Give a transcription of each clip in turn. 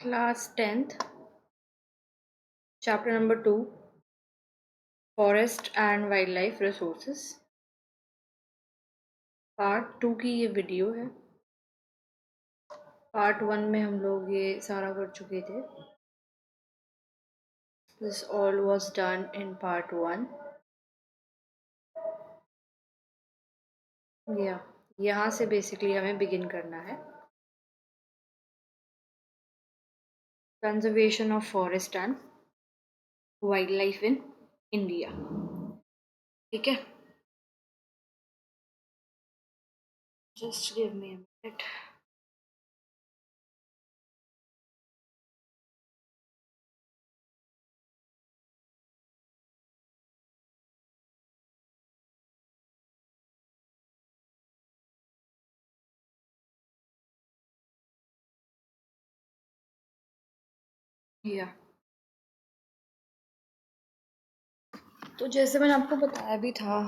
Class 10th, chapter number 2, Forest and Wildlife Resources. Part 2 की ये video है। Part 1 में हम लोग ये सारा कर चुके थे। This all was done in part 1. यहाँ से बेसिकली हमें बिगिन करना है। Conservation of forest and wildlife in India. ठीक है? Just give me a minute. Yeah. तो जैसे मैंने आपको बताया भी था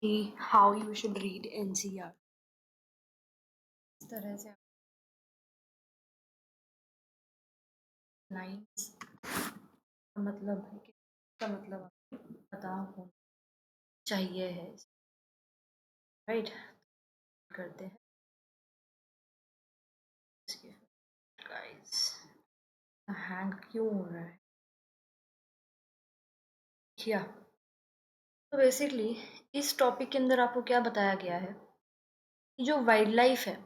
कि हाउ यू शुड रीड एनसीईआर, इस तरह से लाइन्स का मतलब है कि इसका मतलब आपको पता होना चाहिए है, राइट? करते हैं गाइस। हैंग क्यों हो रहा है क्या? तो बेसिकली इस टॉपिक के अंदर आपको क्या बताया गया है कि जो वाइल्ड लाइफ है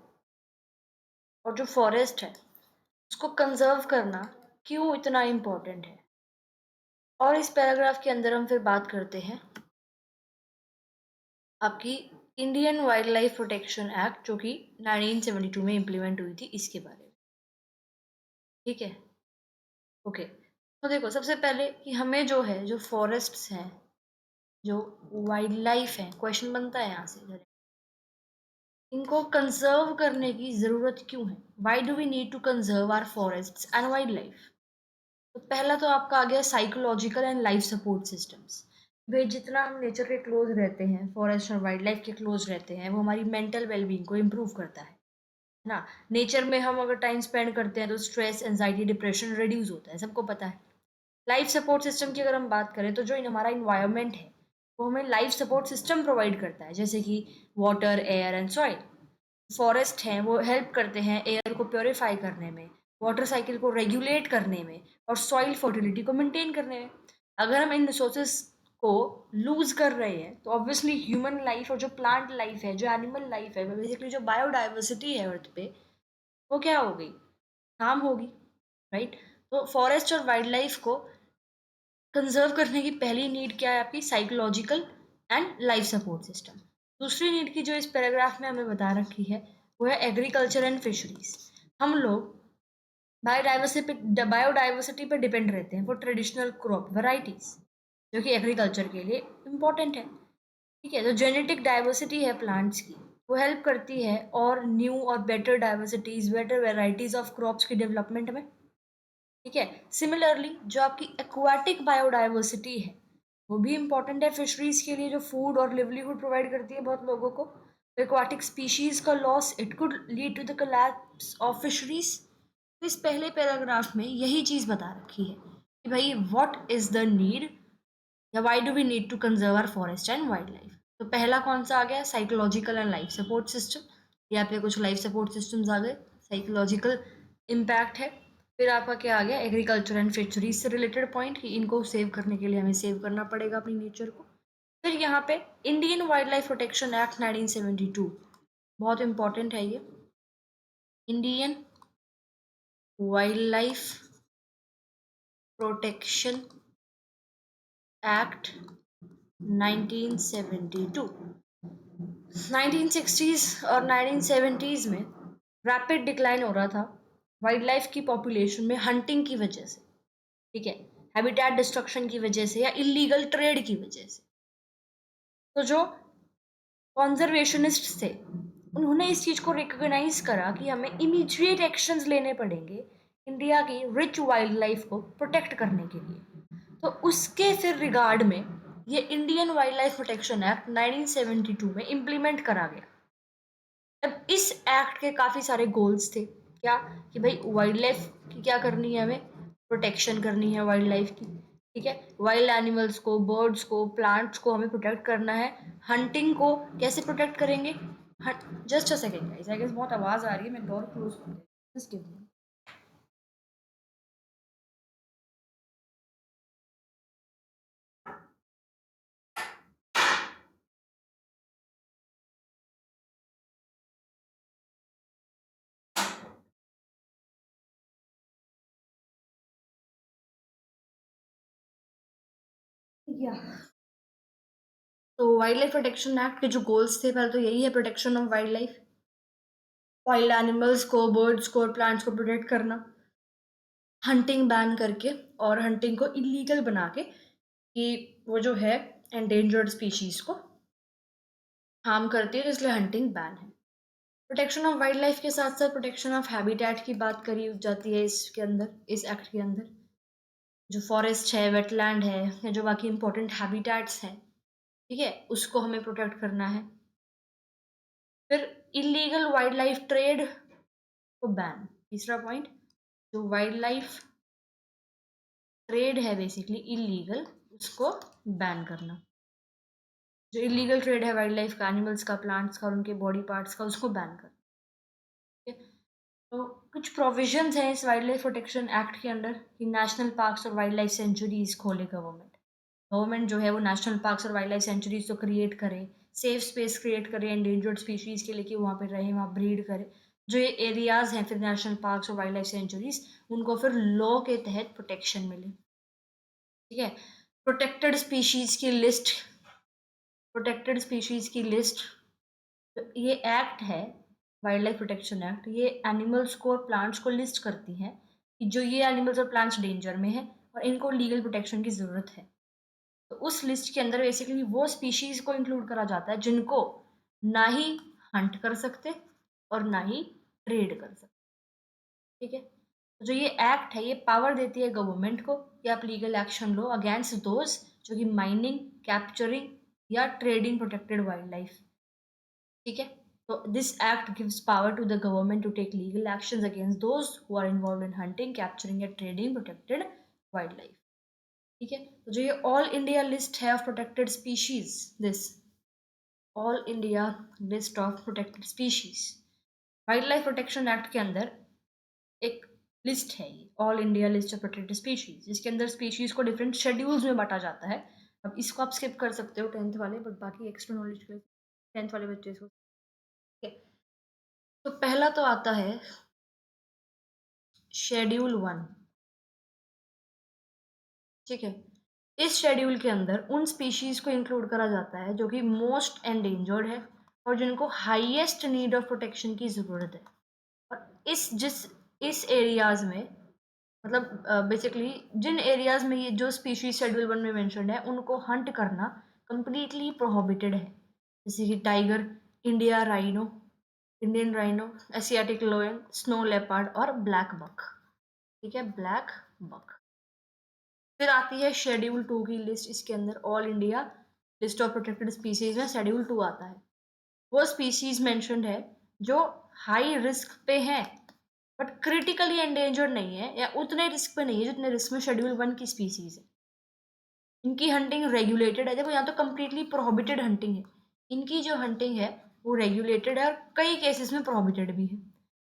और जो फॉरेस्ट है उसको कंजर्व करना क्यों इतना इम्पोर्टेंट है। और इस पैराग्राफ के अंदर हम फिर बात करते हैं आपकी Indian wild life protection act जो कि 1972 में इम्प्लीमेंट हुई थी, इसके बारे में। ठीक है, ओके। तो देखो, सबसे पहले कि हमें जो है, जो फॉरेस्ट्स हैं, जो वाइल्ड लाइफ है, क्वेश्चन बनता है यहाँ से, इनको कंजर्व करने की ज़रूरत क्यों है? Why do we need to conserve our forests and wild life? तो पहला तो आपका आ गया psychological and life support systems. वे जितना हम नेचर के क्लोज रहते हैं, फॉरेस्ट और वाइल्ड लाइफ के क्लोज रहते हैं, वो हमारी मेंटल वेलबींग को इम्प्रूव करता है ना। नेचर में हम अगर टाइम स्पेंड करते हैं तो स्ट्रेस, एंजाइटी, डिप्रेशन रिड्यूस होता है, सबको पता है। लाइफ सपोर्ट सिस्टम की अगर हम बात करें तो जो हमारा इन्वायरमेंट है वो हमें लाइफ सपोर्ट सिस्टम प्रोवाइड करता है, जैसे कि water, air and soil. Forest हैं वो हेल्प करते हैं एयर को प्योरीफाई करने में, वाटर साइकिल को रेगुलेट करने में और सॉइल फर्टिलिटी को मेंटेन करने में। अगर हम इन रिसोर्सेज को लूज कर रहे हैं तो ऑब्वियसली ह्यूमन लाइफ और जो प्लांट लाइफ है, जो एनिमल लाइफ है, बेसिकली जो बायोडाइवर्सिटी है अर्थ पे, वो क्या हो गई? हार्म होगी, राइट? तो फॉरेस्ट और वाइल्ड लाइफ को कंजर्व करने की पहली नीड क्या है आपकी? Psychological and life support system. दूसरी नीड की जो इस पैराग्राफ में हमें बता रखी है वो है एग्रीकल्चर एंड फिशरीज। हम लोग बायोडाइवर्सिटी पे डिपेंड रहते हैं फॉर ट्रेडिशनल क्रॉप वेराइटीज, जो कि एग्रीकल्चर के लिए इम्पोर्टेंट है। ठीक है, जो जेनेटिक डाइवर्सिटी है प्लांट्स की, वो हेल्प करती है और न्यू और better diversities, better varieties of crops की डेवलपमेंट में। ठीक है, सिमिलरली जो आपकी एक्वाटिक बायोडाइवर्सिटी है वो भी इम्पॉर्टेंट है फिशरीज के लिए, जो फूड और लिवलीहुड प्रोवाइड करती है बहुत लोगों को। एक्वाटिक स्पीशीज का loss, it could lead to the collapse of fisheries. तो इस पहले पैराग्राफ में यही चीज बता रखी है कि भाई व्हाट इज द नीड या why do we need to conserve our forest and wild life. तो पहला कौन सा आ गया? Psychological and life support system. यहाँ पे कुछ लाइफ सपोर्ट सिस्टम्स आ गए, साइकोलॉजिकल इम्पैक्ट है। फिर आपका क्या आ गया? एग्रीकल्चर एंड फिशरीज से रिलेटेड पॉइंट कि इनको सेव करने के लिए हमें सेव करना पड़ेगा अपनी नेचर को। फिर यहाँ पे Indian wild life protection act 1972, बहुत इंपॉर्टेंट है ये। Indian wild life protection act 1972। 1960s और 1970s में रैपिड डिक्लाइन हो रहा था वाइल्ड लाइफ की पॉपुलेशन में, हंटिंग की वजह से, ठीक है, हैबिटेट डिस्ट्रक्शन की वजह से या इलीगल ट्रेड की वजह से। तो जो कॉन्जर्वेशनिस्ट थे उन्होंने इस चीज को रिकॉग्नाइज करा कि हमें इमीडिएट एक्शंस लेने पड़ेंगे इंडिया की रिच वाइल्ड लाइफ को प्रोटेक्ट करने के लिए। तो उसके फिर रिगार्ड में ये Indian wild life protection act 1972 में इम्प्लीमेंट करा गया। अब इस एक्ट के काफी सारे गोल्स थे। क्या कि भाई वाइल्ड लाइफ की क्या करनी है, हमें प्रोटेक्शन करनी है वाइल्ड लाइफ की, ठीक है। वाइल्ड एनिमल्स को, बर्ड्स को, प्लांट्स को हमें प्रोटेक्ट करना है। हंटिंग को कैसे प्रोटेक्ट करेंगे? Just a second guys, I guess बहुत आवाज आ रही है, मैं डोर क्लोज कर देती हूँ, जस्ट गिव मी। या तो वाइल्ड लाइफ प्रोटेक्शन एक्ट के जो गोल्स थे, पहले तो यही है, protection of wild life, wild animals को, बर्ड्स को और प्लांट्स को प्रोटेक्ट करना, हंटिंग बैन करके और हंटिंग को इलीगल बना के कि वो जो है एंडेंजर्ड स्पीशीज को हार्म करती है, इसलिए हंटिंग बैन है। प्रोटेक्शन ऑफ वाइल्ड लाइफ के साथ साथ प्रोटेक्शन ऑफ हैबिटेट की बात करी जाती है इसके अंदर, इस एक्ट के अंदर। जो फॉरेस्ट है, वेटलैंड है, या जो बाकी इंपॉर्टेंट हैबिटेट्स हैं, ठीक है, उसको हमें प्रोटेक्ट करना है। फिर इलीगल वाइल्ड लाइफ ट्रेड को बैन, तीसरा पॉइंट, जो वाइल्ड लाइफ ट्रेड है बेसिकली इलीगल, उसको बैन करना। जो इलीगल ट्रेड है वाइल्ड लाइफ का, एनिमल्स का, प्लांट्स का और उनके बॉडी पार्ट्स का, उसको बैन करना, ठीक है। तो कुछ प्रोविजंस हैं इस वाइल्ड लाइफ प्रोटेक्शन एक्ट के अंदर कि नेशनल पार्क्स और वाइल्ड लाइफ सेंचुरीज खोले गवर्नमेंट। गवर्नमेंट जो है वो नेशनल पार्क्स और वाइल्ड लाइफ सेंचुरीज तो क्रिएट करे, सेफ स्पेस क्रिएट करे एंडेंजर्ड स्पीशीज के लिए कि वहाँ पे रहे, वहाँ ब्रीड करे। जो ये एरियाज हैं फिर नेशनल पार्क्स और वाइल्ड लाइफ सेंचुरीज, उनको फिर लॉ के तहत प्रोटेक्शन मिले, ठीक है। प्रोटेक्टेड स्पीशीज की लिस्ट, प्रोटेक्टेड स्पीशीज की लिस्ट, ये एक्ट है वाइल्ड लाइफ प्रोटेक्शन एक्ट, ये एनिमल्स को और प्लांट्स को लिस्ट करती है कि जो ये एनिमल्स और प्लांट्स डेंजर में हैं और इनको लीगल प्रोटेक्शन की ज़रूरत है। तो उस लिस्ट के अंदर बेसिकली वो स्पीशीज को इंक्लूड करा जाता है जिनको ना ही हंट कर सकते और ना ही ट्रेड कर सकते, ठीक है। तो जो ये एक्ट है, ये पावर देती है गवर्नमेंट को कि आप लीगल एक्शन लो अगेंस्ट दोज जो कि माइनिंग, कैप्चरिंग या ट्रेडिंग प्रोटेक्टेड वाइल्ड लाइफ, ठीक है। तो this act gives power to the government to take legal actions against those who are involved in hunting, capturing या ट्रेडिंग प्रोटेक्टेड वाइल्ड लाइफ, ठीक है। तो जो ये ऑल इंडिया लिस्ट है of protected species, this all India list of protected species, wild life protection act के अंदर एक लिस्ट है, ये all India list of protected species, जिसके अंदर स्पीशीज को डिफरेंट शेड्यूल्स में बांटा जाता है। अब इसको आप स्किप कर सकते हो 10th वाले, बट बाकी एक्स्ट्रा नॉलेज के लिए 10th वाले बच्चे इसको, ठीक है। तो पहला तो आता है शेड्यूल 1, ठीक है। इस शेड्यूल के अंदर उन स्पीशीज को इंक्लूड करा जाता है जो कि मोस्ट एंडेंजर्ड है और जिनको हाईएस्ट नीड ऑफ प्रोटेक्शन की ज़रूरत है। और इस एरियाज में, मतलब बेसिकली जिन एरियाज में ये जो स्पीशीज शेड्यूल 1 में मेंशन्ड है उनको हंट करना कंप्लीटली प्रोहिबिटेड है, जैसे कि tiger, India rhino, Indian rhino, Asiatic lion, snow leopard और ब्लैक बक, ठीक है, ब्लैक बक। फिर आती है शेड्यूल 2 की लिस्ट, इसके अंदर all India list of protected species में शेड्यूल 2 आता है। वो स्पीसीज मेंशन्ड है जो हाई रिस्क पे हैं बट क्रिटिकली एंडेंजर्ड नहीं है या उतने रिस्क पे नहीं है जितने रिस्क में शेड्यूल 1 की स्पीसीज है। इनकी हंटिंग रेगुलेटेड है, देखो यहाँ तो कंप्लीटली प्रोहिबिटेड हंटिंग है, इनकी जो हंटिंग है वो रेगुलेटेड है और कई केसेस में प्रोहिबिटेड भी है।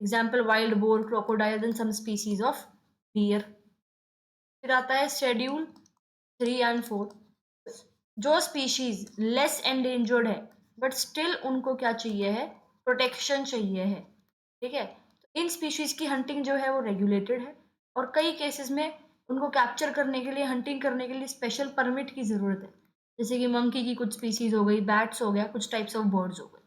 Example wild boar, crocodile and some species of deer. फिर आता है शेड्यूल 3 एंड 4, जो स्पीशीज लेस एंडेंजर्ड है बट स्टिल उनको क्या चाहिए है, प्रोटेक्शन चाहिए है, ठीक है। तो इन स्पीशीज की हंटिंग जो है वो रेगुलेटेड है और कई केसेस में उनको कैप्चर करने के लिए, हंटिंग करने के लिए स्पेशल परमिट की ज़रूरत है, जैसे कि मंकी की कुछ स्पीसीज हो गई, बैट्स हो गया, कुछ टाइप्स ऑफ बर्ड्स हो गए।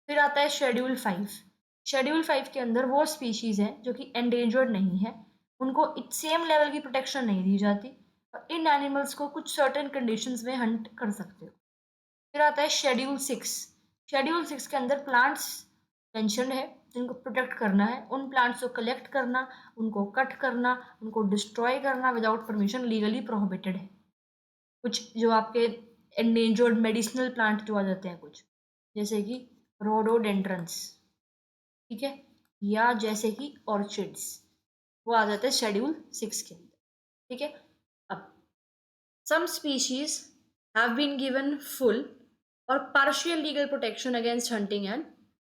फिर आता है शेड्यूल 5, शेड्यूल 5 के अंदर वो स्पीशीज हैं जो कि एंडेंजर्ड नहीं है, उनको सेम लेवल की प्रोटेक्शन नहीं दी जाती और इन एनिमल्स को कुछ सर्टेन कंडीशंस में हंट कर सकते हो। फिर आता है शेड्यूल 6, शेड्यूल 6 के अंदर प्लांट्स मेंशन्ड है जिनको प्रोटेक्ट करना है, उन प्लांट्स को कलेक्ट करना, उनको कट करना, उनको डिस्ट्रॉय करना विदाउट परमिशन लीगली प्रोहिबिटेड है। कुछ जो आपके एंडेंजर्ड मेडिसिनल प्लांट जो आ जाते हैं कुछ, जैसे कि रोडोडेंड्रंस, ठीक है, या जैसे कि ऑर्चिड्स, वो आ जाता है शेड्यूल 6 के अंदर। ठीक है। अब some species have been given full or partial legal protection against hunting and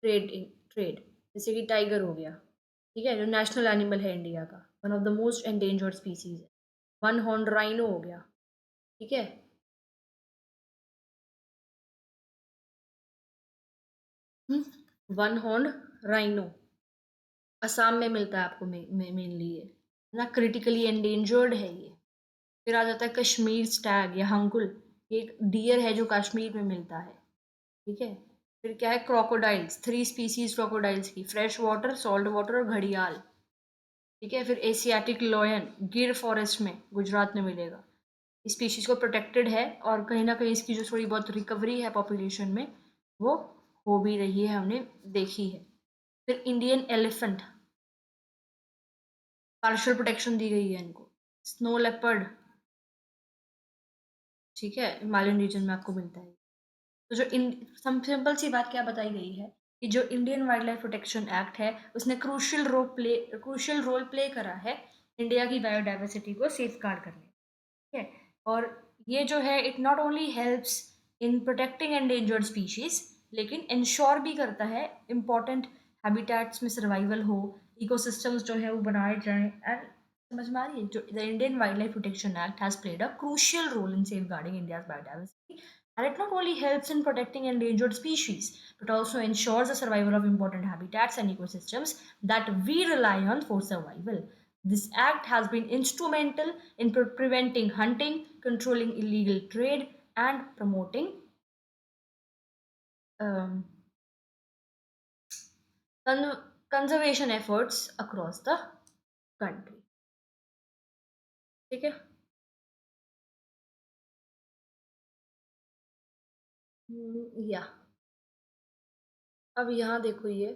trade, जैसे कि टाइगर हो गया। ठीक है, जो नेशनल एनिमल है इंडिया का, one of the most endangered species है। वन हॉर्न राइनो हो गया। ठीक है। वन हॉर्न राइनो असम में मिलता है आपको, मेनली ये ना, क्रिटिकली एंडेंजर्ड है ये। फिर आ जाता है कश्मीर स्टैग या हंकुल, ये एक डियर है जो कश्मीर में मिलता है। ठीक है। फिर क्या है, क्रोकोडाइल्स, 3 स्पीसीज क्रोकोडाइल्स की, फ्रेश वाटर, सॉल्ट वाटर और घड़ियाल। ठीक है। फिर एशियाटिक लॉयन, गिर फॉरेस्ट में, गुजरात में मिलेगा। इस स्पीशीज को प्रोटेक्टेड है और कहीं ना कहीं इसकी जो थोड़ी बहुत रिकवरी है पॉपुलेशन में, वो हो भी रही है, हमने देखी है। फिर इंडियन एलिफेंट, पार्शियल प्रोटेक्शन दी गई है इनको। स्नो लेपर्ड, ठीक है, हिमालयन रीजन में आपको मिलता है। तो जो सिंपल सी बात क्या बताई गई है कि जो Indian wild life protection act है, उसने क्रूशियल रोल प्ले करा है इंडिया की बायोडाइवर्सिटी को सेफ गार्ड करने। ठीक है। और ये जो है, it not only helps in protecting endangered species, लेकिन इंश्योर भी करता है इम्पॉर्टेंट हैबिटेट्स में सर्वाइवल हो, इकोसिस्टम्स जो है वो बनाए जाएं। एंड समझ में आ रही है, जो the Indian wild life protection act has played a crucial role in safeguarding India's biodiversity, and it not only helps in protecting endangered species but also ensures the survival of important habitats and ecosystems that we rely on for survival. This act has been instrumental in preventing hunting, controlling illegal trade, and promoting um, conservation efforts across the country. ठीक है। या अब यहाँ देखो, ये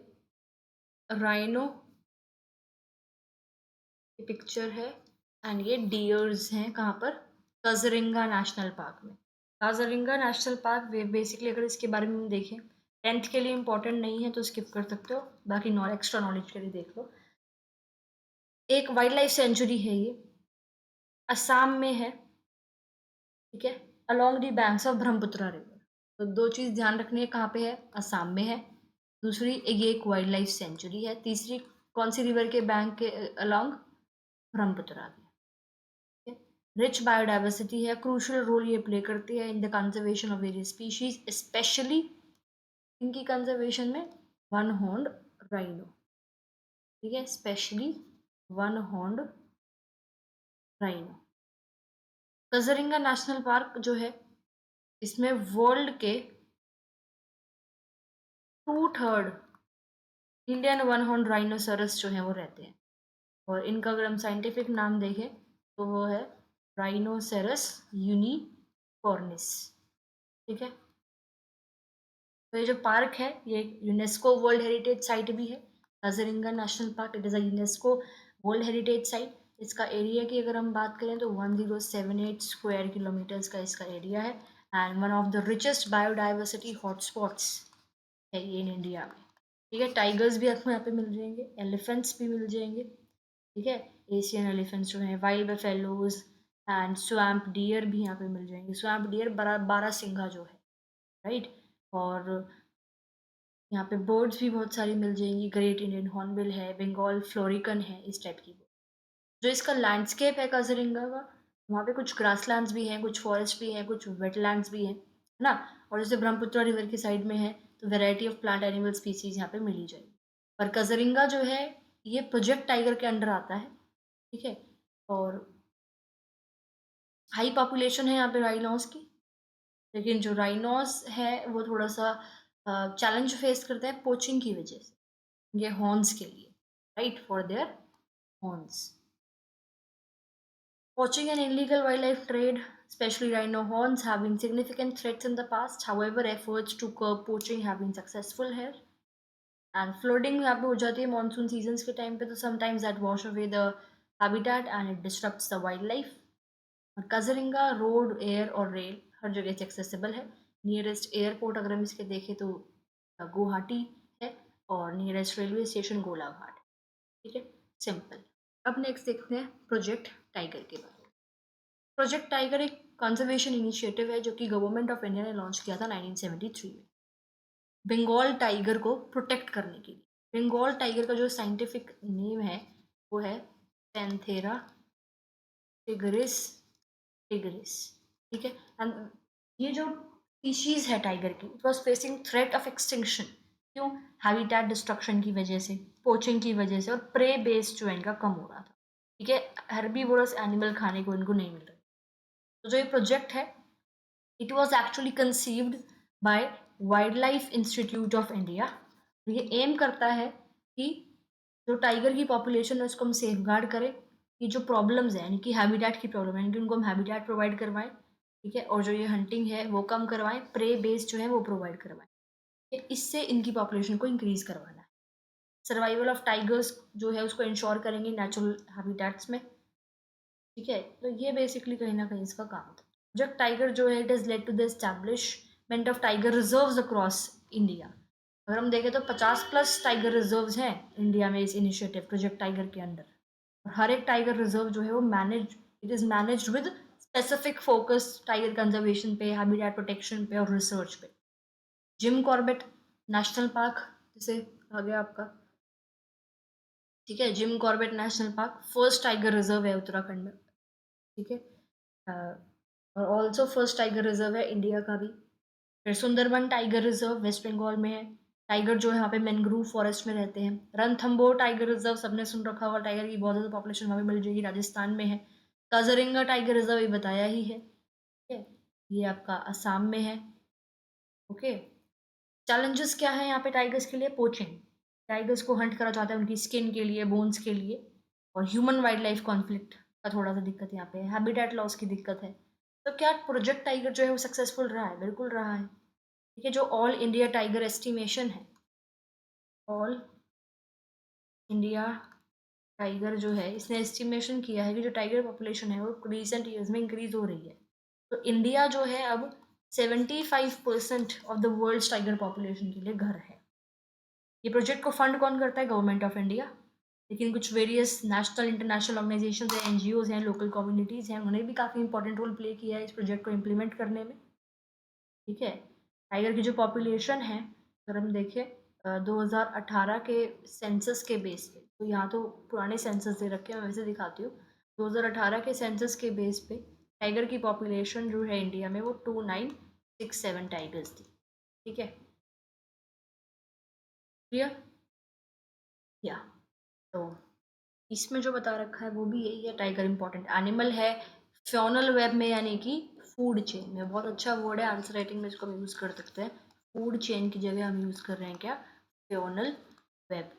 rhino की picture है and ये डियर्स हैं कहाँ पर, काजीरंगा नेशनल पार्क में। काजीरंगा नेशनल पार्क बेसिकली अगर इसके बारे में हम देखें, 10th के लिए इंपॉर्टेंट नहीं है तो स्किप कर सकते हो, बाकी एक्स्ट्रा नॉलेज के लिए देख लो। एक वाइल्ड लाइफ सेंचुरी है ये, असम में है। ठीक है। Along the banks of Brahmaputra river. तो दो चीज़ ध्यान रखनी है, कहाँ पे है, असम में है। दूसरी, ये एक वाइल्ड लाइफ सेंचुरी है। तीसरी, कौन सी रिवर के बैंक के अलोंग, ब्रह्मपुत्र के। रिच बायोडाइवर्सिटी है, क्रूशियल रोल ये प्ले करती है in the conservation of various species, specially इनकी कंजर्वेशन में वन हॉर्न्ड राइनो। ठीक है, specially one horned rhino. Kaziranga national park जो है, इसमें वर्ल्ड के 2/3 इंडियन वन हॉर्न राइनोसरस जो है वो रहते हैं। और इनका अगर हम साइंटिफिक नाम देखें तो वो है राइनोसेरस यूनिकॉर्निस। ठीक है। तो ये जो पार्क है, ये यूनेस्को वर्ल्ड हेरिटेज साइट भी है। Kaziranga national park, it is a UNESCO world heritage site. इसका एरिया की अगर हम बात करें तो 1078 स्क्वायर किलोमीटर्स का इसका एरिया है and one of the richest biodiversity hotspots है ये इन इंडिया में। ठीक है। टाइगर्स भी आपको यहाँ पे मिल जाएंगे, एलिफेंट्स भी मिल जाएंगे। ठीक है। एशियन एलिफेंट्स जो हैं, wild buffaloes and swamp dear भी यहाँ पे मिल जाएंगे। स्वैम्प डियर बारह सिंघा जो है, राइट। और यहाँ पे बर्ड्स भी बहुत सारी मिल जाएंगी, ग्रेट इंडियन हॉर्नबिल है, बंगाल फ्लोरिकन है, इस टाइप की। जो इसका लैंडस्केप है काजीरंगा का, वहाँ पे कुछ ग्रासलैंड्स भी हैं, कुछ फॉरेस्ट भी हैं, कुछ वेटलैंड्स भी हैं, है ना। और जैसे ब्रह्मपुत्र रिवर की साइड में है तो variety of plant animal species यहाँ पे मिली जाएगी। पर काजीरंगा जो है, ये प्रोजेक्ट टाइगर के अंडर आता है। ठीक है। और हाई पॉपुलेशन है यहाँ पे राइनोस की, लेकिन जो राइनोस है वो थोड़ा सा चैलेंज फेस करते हैं पोचिंग की वजह से, ये हॉर्न्स के लिए, right, for their horns. Poaching and illegal wildlife trade, especially rhino horns, have been significant threats in the past. However, efforts to curb poaching have been successful here. And flooding यहाँ पे हो जाती है monsoon seasons के time पे, तो sometimes that wash away the habitat and it disturbs the wild life. और Kaziranga road, air और रेल हर जगह से एक्सेसिबल है। नियरेस्ट एयरपोर्ट अगर हम इसके देखें तो गुवाहाटी है, और नियरेस्ट रेलवे स्टेशन गोलाघाट। ठीक है, सिंपल। अब नेक्स्ट देखते हैं प्रोजेक्ट टाइगर के बारे में। प्रोजेक्ट टाइगर एक कंजर्वेशन इनिशिएटिव है जो कि गवर्नमेंट ऑफ इंडिया ने लॉन्च किया था 1973 में, बंगाल टाइगर को प्रोटेक्ट करने के लिए। बंगाल टाइगर का जो साइंटिफिक नेम है वो है पैंथेरा टिग्रिस टिग्रिस। ठीक है, एंड ये जो स्पीशीज है टाइगर की, it was facing threat of extinction. क्यों? हैबिटेट डिस्ट्रक्शन की वजह से, पोचिंग की वजह से, और प्रे बेस जो है इनका कम हो रहा था। ठीक है, हर्बीवोरस एनिमल खाने को इनको नहीं मिल रहा। तो जो ये प्रोजेक्ट है, it was actually conceived bye wild life institute of India. ये एम करता है कि जो टाइगर की पॉपुलेशन है उसको हम सेफ गार्ड करें, कि जो प्रॉब्लम्स है यानी कि हैबिटेट की प्रॉब्लम है, यानी कि उनको हम हैबिटेट प्रोवाइड करवाएं। ठीक है, और जो ये हंटिंग है वो कम करवाएं, प्रे बेस जो है वो प्रोवाइड करवाएं। इससे इनकी पॉपुलेशन को इंक्रीज करवाना है। सर्वाइवल ऑफ टाइगर्स जो है उसको इंश्योर करेंगे नेचुरल हैबिटेट्स में। ठीक है, तो ये बेसिकली कहीं ना कहीं इसका काम था। प्रोजेक्ट टाइगर जो है, it is led to the establishment of tiger reserves across India. अगर हम देखें तो 50+ टाइगर रिजर्व्स हैं इंडिया में इस इनिशिएटिव प्रोजेक्ट टाइगर के अंडर। और हर एक टाइगर रिजर्व जो है वो it is managed with specific focus tiger conservation पे, हैबिटेट प्रोटेक्शन पे और रिसर्च पे। जिम कॉर्बेट नेशनल पार्क जैसे आ गया आपका। ठीक है, Jim Corbett national park first tiger reserve है उत्तराखंड में। ठीक है, और ऑल्सो फर्स्ट टाइगर रिजर्व है इंडिया का भी। फिर सुंदरबन टाइगर रिजर्व वेस्ट बंगाल में है। टाइगर जो है वहाँ पे मैनग्रूव फॉरेस्ट में रहते हैं। रणथंबोर टाइगर रिजर्व सबने सुन रखा होगा, टाइगर की बहुत ज़्यादा पॉपुलेशन वहाँ पे मिल जाएगी, राजस्थान में है। काजरंगा टाइगर रिजर्व ये बताया ही है। ठीक है, ये आपका असम में है। ओके, चैलेंजेस क्या है यहाँ पे टाइगर्स के लिए? पोचिंग, टाइगर्स को हंट करा जाता है उनकी स्किन के लिए, बोन्स के लिए। और ह्यूमन वाइल्ड लाइफ कॉन्फ्लिक्ट का थोड़ा सा दिक्कत यहाँ पे है, हैबिटेट लॉस की दिक्कत है। तो क्या प्रोजेक्ट टाइगर जो है वो सक्सेसफुल रहा है? बिल्कुल रहा है। ठीक है, जो ऑल इंडिया टाइगर एस्टिमेशन है, ऑल इंडिया टाइगर जो है इसने एस्टिमेशन किया है कि जो टाइगर पॉपुलेशन है वो रिसेंट ईयर्स में इंक्रीज हो रही है। तो इंडिया जो है अब 75% of the world tiger population के लिए घर है। ये प्रोजेक्ट को फंड कौन करता है? Government of India. लेकिन कुछ वेरियस नेशनल इंटरनेशनल ऑर्गेनाइजेशन हैं, एनजीओज हैं, लोकल कम्युनिटीज़ हैं, उन्होंने भी काफ़ी इंपॉर्टेंट रोल प्ले किया है इस प्रोजेक्ट को इम्प्लीमेंट करने में। ठीक है, टाइगर की जो पॉपुलेशन है, अगर हम देखें 2018 के सेंसस के बेस पे, तो यहाँ तो पुराने सेंसस दे रखे हैं, मैं वैसे दिखाती हूँ। 2018 के सेंसस के बेस पे टाइगर की पॉपुलेशन जो है इंडिया में वो 2967 टाइगर्स थी। ठीक है, क्लियर? या तो इसमें जो बता रखा है वो भी यही है, टाइगर इंपॉर्टेंट एनिमल है फ्योनल वेब में, यानी कि फूड चेन में। बहुत अच्छा वर्ड है, आंसर राइटिंग में इसको हम यूज़ कर सकते हैं। फूड चेन की जगह हम यूज़ कर रहे हैं क्या? फ्योनल वेब।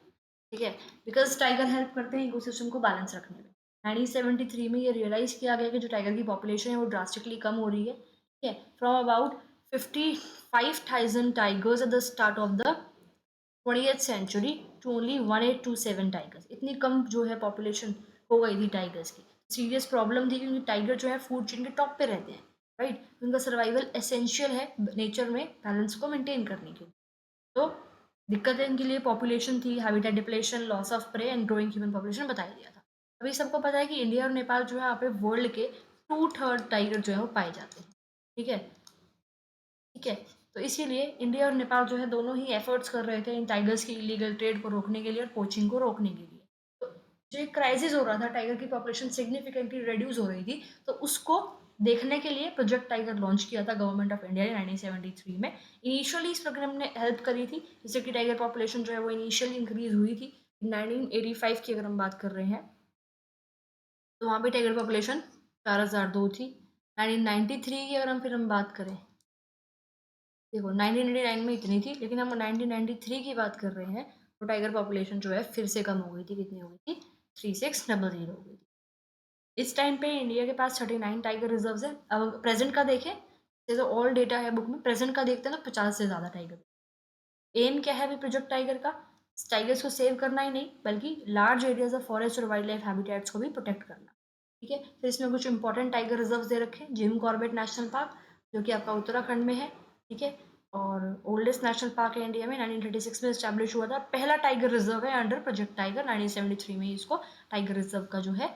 ठीक है, बिकॉज टाइगर हेल्प करते हैं इकोसिस्टम को बैलेंस रखने में। 1973 में ये रियलाइज़ किया गया कि जो टाइगर की पॉपुलेशन है वो ड्रास्टिकली कम हो रही है। ठीक है, from about 55,000 tigers at the start of the 20th century to only 1827 tigers. इतनी कम जो है पॉपुलेशन हो गई थी टाइगर्स की। सीरियस प्रॉब्लम थी क्योंकि टाइगर जो है फूड चेन के टॉप पे रहते हैं, राइट? उनका सर्वाइवल एसेंशियल है नेचर में बैलेंस को मेंटेन करने के लिए। तो दिक्कतें इनके लिए पॉपुलेशन थी, habitat depletion, loss of prey and growing human population बताया गया था। अभी सबको पता है कि इंडिया और नेपाल जो है यहाँ पे वर्ल्ड के 2/3 टाइगर जो है वो पाए जाते हैं। ठीक है, ठीक है, तो इसीलिए इंडिया और नेपाल जो है दोनों ही एफर्ट्स कर रहे थे इन टाइगर्स की इलीगल ट्रेड को रोकने के लिए और पोचिंग को रोकने के लिए। तो जो एक क्राइसिस हो रहा था, टाइगर की पॉपुलेशन सिग्निफिकेंटली रिड्यूस हो रही थी, तो उसको देखने के लिए प्रोजेक्ट टाइगर लॉन्च किया था गवर्नमेंट ऑफ इंडिया ने 1973 में। इनिशियली इस प्रोग्राम ने हेल्प करी थी, जिससे कि टाइगर पॉपुलेशन जो है वो इनिशियली इंक्रीज हुई थी। 1985 की अगर हम बात कर रहे हैं तो वहाँ पे टाइगर पॉपुलेशन 4002 थी। 1993 की अगर हम बात करें, देखो 1989 में इतनी थी, लेकिन हम 1993 की बात कर रहे हैं तो टाइगर पॉपुलेशन जो है फिर से कम हो गई थी। कितनी हो गई थी? 3600 हो गई थी। इस टाइम पे इंडिया के पास 39 टाइगर रिजर्व्स है। अब प्रेजेंट का देखें, ये तो ऑल डेटा है बुक में, प्रेजेंट का देखते हैं तो 50 से ज़्यादा टाइगर। एम क्या है अभी प्रोजेक्ट टाइगर का? टाइगर्स को सेव करना ही नहीं, बल्कि लार्ज एरियाज ऑफ फॉरेस्ट और वाइल्ड लाइफ हैबिटेट्स को भी प्रोटेक्ट करना। ठीक है, फिर इसमें कुछ इंपॉर्टेंट टाइगर रिजर्व दे रखे हैं। जिम कॉर्बेट नेशनल पार्क जो कि आपका उत्तराखंड में है। ठीक है, और ओल्डेस्ट नेशनल पार्क है इंडिया में, 1936 में इस्टेब्लिश हुआ था। पहला टाइगर रिजर्व है अंडर प्रोजेक्ट टाइगर, 1973 में ही इसको टाइगर रिजर्व का जो है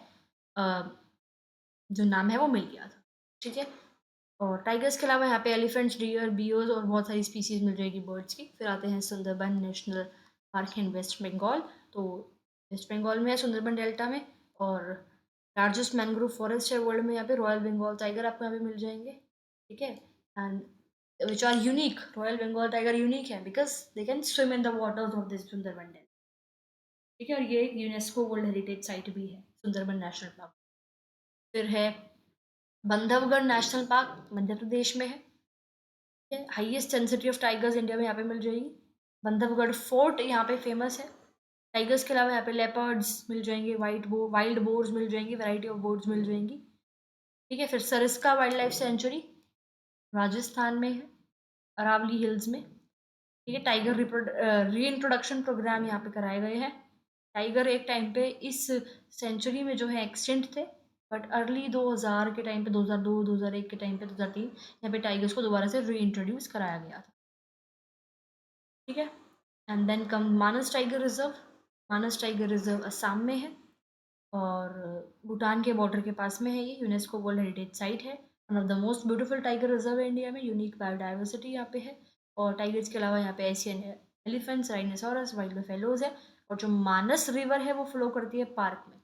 जो नाम है वो मिल गया था। ठीक है, और टाइगर्स के अलावा यहाँ पे एलिफेंट्स, डियर, बियर्स और बहुत सारी स्पीसीज मिल जाएगी बर्ड्स की। फिर आते हैं Sundarban national park in West Bengal, तो वेस्ट बंगाल में है सुंदरबन डेल्टा में, और लार्जेस्ट मैंग्रोव फॉरेस्ट है वर्ल्ड में। यहाँ पे रॉयल बंगाल टाइगर आपको यहाँ पे मिल जाएंगे। ठीक है, and which are unique, royal Bengal tiger unique है because they can swim in the waters of this Sundarban delta. ठीक है, और ये एक यूनेस्को वर्ल्ड हेरिटेज साइट भी है सुंदरबन नेशनल पार्क। फिर है बंधवगढ़ नेशनल पार्क, मध्य प्रदेश में है। Highest density of tigers India में यहाँ पे मिल जाएगी। बंधवगढ़ फोर्ट यहाँ पे फेमस है। टाइगर्स के अलावा यहाँ पे लेपर्ड्स मिल जाएंगे, वाइल्ड बोर्स मिल जाएंगी, वैरायटी ऑफ बोर्ड्स मिल जाएंगी। ठीक है, फिर Sariska wildlife sanctuary Rajasthan में है, अरावली हिल्स में। ठीक है, टाइगर री इंट्रोडक्शन प्रोग्राम यहाँ पे कराए गए हैं। टाइगर एक टाइम पे इस सेंचुरी में जो है एक्सटिंक्ट थे, बट अर्ली 2000 के टाइम पे, 2002 2001 के टाइम पे, 2003 यहाँ पे टाइगर्स को दोबारा से री इंट्रोड्यूस कराया गया था। ठीक है, and then come Manas tiger reserve. Manas tiger reserve Assam में है और भूटान के बॉर्डर के पास में है। ये यूनेस्को वर्ल्ड हेरिटेज साइट है। One of the most beautiful tiger reserve है इंडिया में, यूनिक बायोडाइवर्सिटी यहाँ पे है। और टाइगर्स के अलावा यहाँ पे Asian elephants, rhinoceros, wild buffaloes है। और जो मानस रिवर है वो फ्लो करती है पार्क में,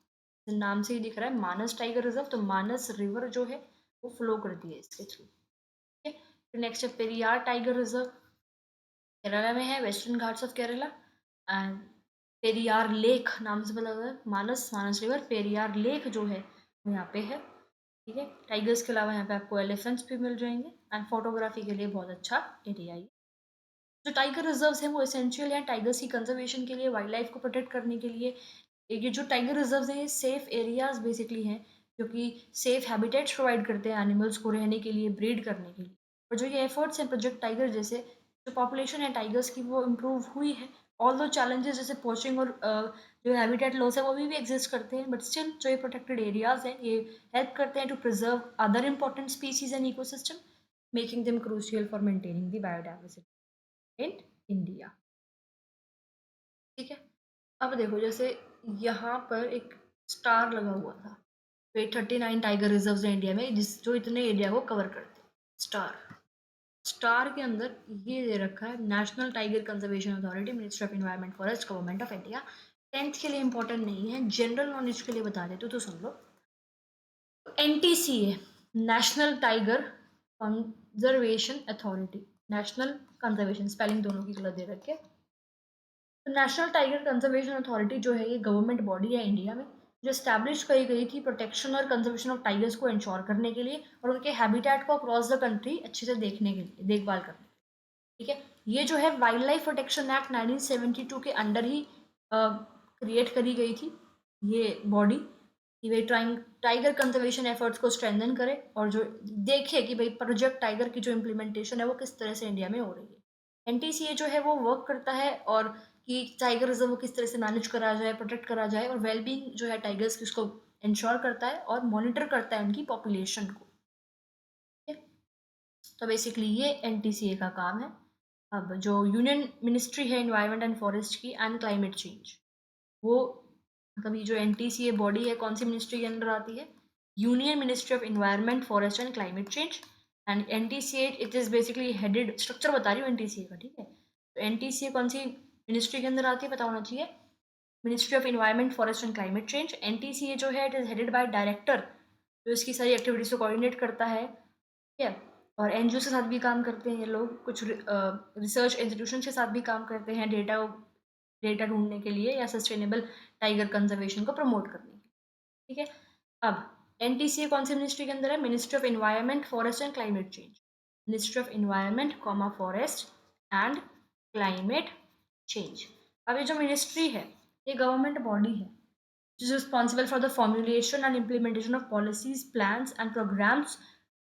नाम से ही दिख रहा है मानस टाइगर रिजर्व, तो मानस रिवर जो है वो फ्लो करती है इसके थ्रू। ठीक है, फिर नेक्स्ट है पेरियार टाइगर रिजर्व, केरला में है, western Ghats of Kerala. And Periyar lake नाम से पता लगा है, मानस मानस रिवर, पेरियार लेक जो है वो यहाँ पे है। ठीक है, टाइगर्स के अलावा यहाँ पे आपको एलिफेंट्स भी मिल जाएंगे एंड फोटोग्राफी के लिए बहुत अच्छा एरिया है। जो टाइगर रिजर्व्स हैं वो एसेंशियल हैं टाइगर्स की कंजर्वेशन के लिए, वाइल्ड लाइफ को प्रोटेक्ट करने के लिए। ये जो टाइगर रिजर्व्स हैं ये सेफ एरियाज बेसिकली हैं, जो कि सेफ हैबिटेट्स प्रोवाइड करते हैं एनिमल्स को रहने के लिए, ब्रीड करने के लिए। और जो ये एफर्ट्स हैं प्रोजेक्ट टाइगर जैसे, जो पॉपुलेशन है टाइगर्स की वो इम्प्रूव हुई है। ऑल दो चैलेंजेस जैसे पोचिंग और जो हैबिटेट लॉस है वो भी एग्जिस्ट करते हैं, बट स्टिल जो ये प्रोटेक्टेड एरियाज हैं ये हेल्प करते हैं to preserve other important species and ecosystem, making them crucial for maintaining the biodiversity in India. ठीक है, अब देखो जैसे यहाँ पर एक स्टार लगा हुआ था, तो ये 39 टाइगर रिजर्व है इंडिया में जिस जो इतने एरिया को कवर करते हैं। स्टार स्टार के अंदर ये दे रखा है national tiger conservation authority, ministry of environment forest, government of India. 10th के लिए इंपॉर्टेंट नहीं है, जनरल नॉलेज के लिए बता देते तो सुन लो। NTCA, national tiger conservation authority, national conservation spelling दोनों की गलत दे रखी है। तो नेशनल टाइगर कंजर्वेशन अथॉरिटी जो है ये गवर्नमेंट बॉडी है इंडिया में, जो स्टैब्लिश करी गई थी प्रोटेक्शन और कंजर्वेशन ऑफ टाइगर्स को इंश्योर करने के लिए और उनके हैबिटेट को अक्रॉस द कंट्री अच्छे से देखने के लिए, देखभाल करने। ठीक है, ये जो है वाइल्ड लाइफ प्रोटेक्शन एक्ट 1972 के अंडर ही क्रिएट करी गई थी ये बॉडी, कि भाई टाइगर कंजर्वेशन एफर्ट्स को स्ट्रेंथन करे और जो देखे कि भाई प्रोजेक्ट टाइगर की जो इम्प्लीमेंटेशन है वो किस तरह से इंडिया में हो रही है। NTCA जो है वो वर्क करता है और कि टाइगर रिजर्व को किस तरह से मैनेज करा जाए, प्रोटेक्ट करा जाए, और वेलबींग जो है टाइगर्स की उसको इंश्योर करता है और मॉनिटर करता है उनकी पॉपुलेशन को। ठीक है, तो बेसिकली ये NTCA का काम है। अब जो यूनियन मिनिस्ट्री है एनवायरनमेंट एंड फॉरेस्ट की एंड क्लाइमेट चेंज, वो मतलब ये जो NTCA बॉडी है कौन सी मिनिस्ट्री के अंडर आती है? Union ministry of environment forest and climate change. And NTCA it is basically headed, structure बता रही हूँ NTCA का। ठीक है, तो NTCA कौन सी मिनिस्ट्री के अंदर आती है पता होना चाहिए, ministry of environment forest and climate change. NTCA जो है it is headed by director, जो इसकी सारी एक्टिविटीज को कोऑर्डिनेट करता है। ठीक है, और NGO के साथ भी काम करते हैं ये लोग, कुछ रिसर्च इंस्टीट्यूशन के साथ भी काम करते हैं डेटा ढूंढने के लिए या सस्टेनेबल टाइगर कंजर्वेशन को प्रमोट करने के लिए। ठीक है, अब NTCA कौन सी मिनिस्ट्री के अंदर है? Ministry of environment forest and climate change. Ministry of environment comma forest and climate change. अब ये जो मिनिस्ट्री है ये गवर्नमेंट बॉडी है, which is responsible for the formulation and implementation of policies, plans and programs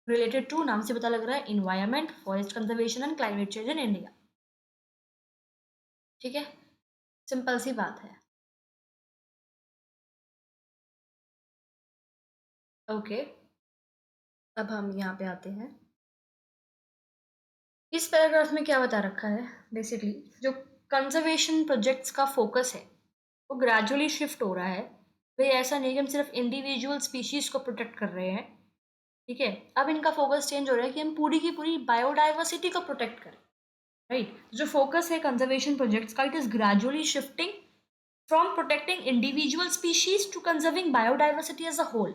related to, नाम से पता लग रहा है, environment, forest conservation and climate change in India। ठीक है, सिंपल सी बात है। ओके, अब हम यहाँ पे आते हैं इस पैराग्राफ में क्या बता रखा है, बेसिकली जो कंजर्वेशन प्रोजेक्ट्स का फोकस है वो ग्रेजुअली शिफ्ट हो रहा है। भाई ऐसा नहीं कि हम सिर्फ इंडिविजुअल स्पीशीज को प्रोटेक्ट कर रहे हैं, ठीक है, अब इनका फोकस चेंज हो रहा है कि हम पूरी की पूरी बायोडाइवर्सिटी को प्रोटेक्ट करें, राइट। जो फोकस है कंजर्वेशन प्रोजेक्ट्स का, it is gradually shifting from protecting individual species to conserving biodiversity as a whole.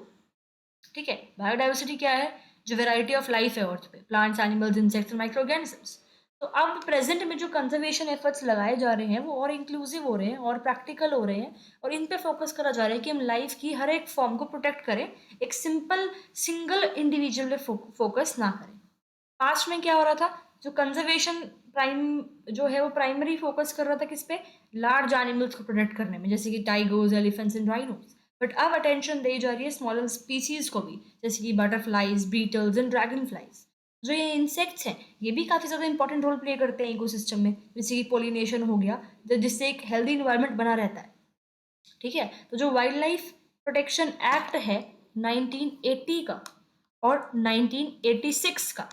ठीक है, बायोडाइवर्सिटी क्या है, जो वेराइटी ऑफ लाइफ है अर्थ पे, plants, animals, insects and microorganisms. तो अब प्रेजेंट में जो कंजर्वेशन एफर्ट्स लगाए जा रहे हैं वो और इंक्लूसिव हो रहे हैं और प्रैक्टिकल हो रहे हैं, और इन पे फोकस करा जा रहा है कि हम लाइफ की हर एक फॉर्म को प्रोटेक्ट करें, एक सिंपल सिंगल इंडिविजुअल फोकस ना करें। पास्ट में क्या हो रहा था, जो कंजर्वेशन प्राइम जो है वो प्राइमरी फोकस कर रहा था किस पे, लार्ज एनिमल्स को प्रोटेक्ट करने में, जैसे कि tigers, elephants and rhinos. But अब अटेंशन दी जा रही है स्मॉलर स्पीसीज को भी, जैसे कि butterflies, beetles and dragonflies. जो ये इंसेक्ट्स हैं ये भी काफ़ी ज़्यादा इंपॉर्टेंट रोल प्ले करते हैं इकोसिस्टम में, जैसे कि पोलिनेशन हो गया, जिससे एक हेल्दी इन्वायरमेंट बना रहता है। ठीक है, तो जो वाइल्ड लाइफ प्रोटेक्शन एक्ट है 1980 का और 1986 का,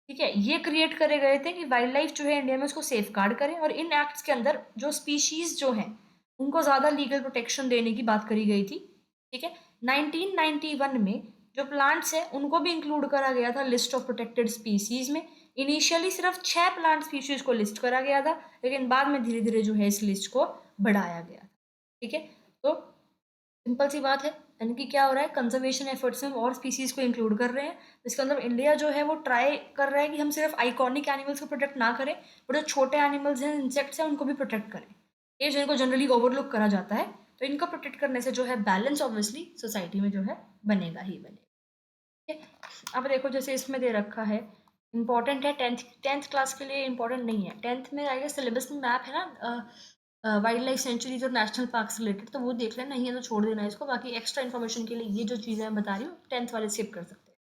ठीक है, ये क्रिएट करे गए थे कि वाइल्ड लाइफ जो है इंडिया में उसको सेफ गार्ड करें, और इन एक्ट्स के अंदर जो स्पीशीज जो हैं उनको ज़्यादा लीगल प्रोटेक्शन देने की बात करी गई थी। ठीक है, 1991 में जो प्लांट्स हैं उनको भी इंक्लूड करा गया था लिस्ट ऑफ प्रोटेक्टेड स्पीसीज में। इनिशियली सिर्फ 6 प्लांट स्पीशीज को लिस्ट करा गया था, लेकिन बाद में धीरे धीरे जो है इस लिस्ट को बढ़ाया गया था। ठीक है, तो सिंपल सी बात है, यानी कि क्या हो रहा है, कंजर्वेशन एफर्ट्स में हम और स्पीसीज को इंक्लूड कर रहे हैं। इसके अंदर इंडिया जो है वो ट्राई कर रहा है कि हम सिर्फ आइकॉनिक एनिमल्स को प्रोटेक्ट ना करें, बट जो छोटे एनिमल्स हैं, इंसेक्ट्स हैं, उनको भी प्रोटेक्ट करें। ये जो इनको जनरली ओवरलुक करा जाता है, तो इनको प्रोटेक्ट करने से जो है बैलेंस ऑब्वियसली सोसाइटी में जो है बनेगा ही बनेगा। ठीक है, अब देखो जैसे इसमें दे रखा है, इंपॉर्टेंट है, टेंथ टेंथ क्लास के लिए इंपॉर्टेंट नहीं है, टेंथ में आएगा सिलेबस में मैप है ना, वाइल्ड लाइफ सेंचुरीज और नेशनल पार्क से रिलेटेड, तो वो देख लेना, नहीं है तो छोड़ देना इसको। बाकी एक्स्ट्रा इन्फॉर्मेशन के लिए ये जो चीज़ें मैं बता रही हूँ टेंथ वाले स्किप कर सकते हैं।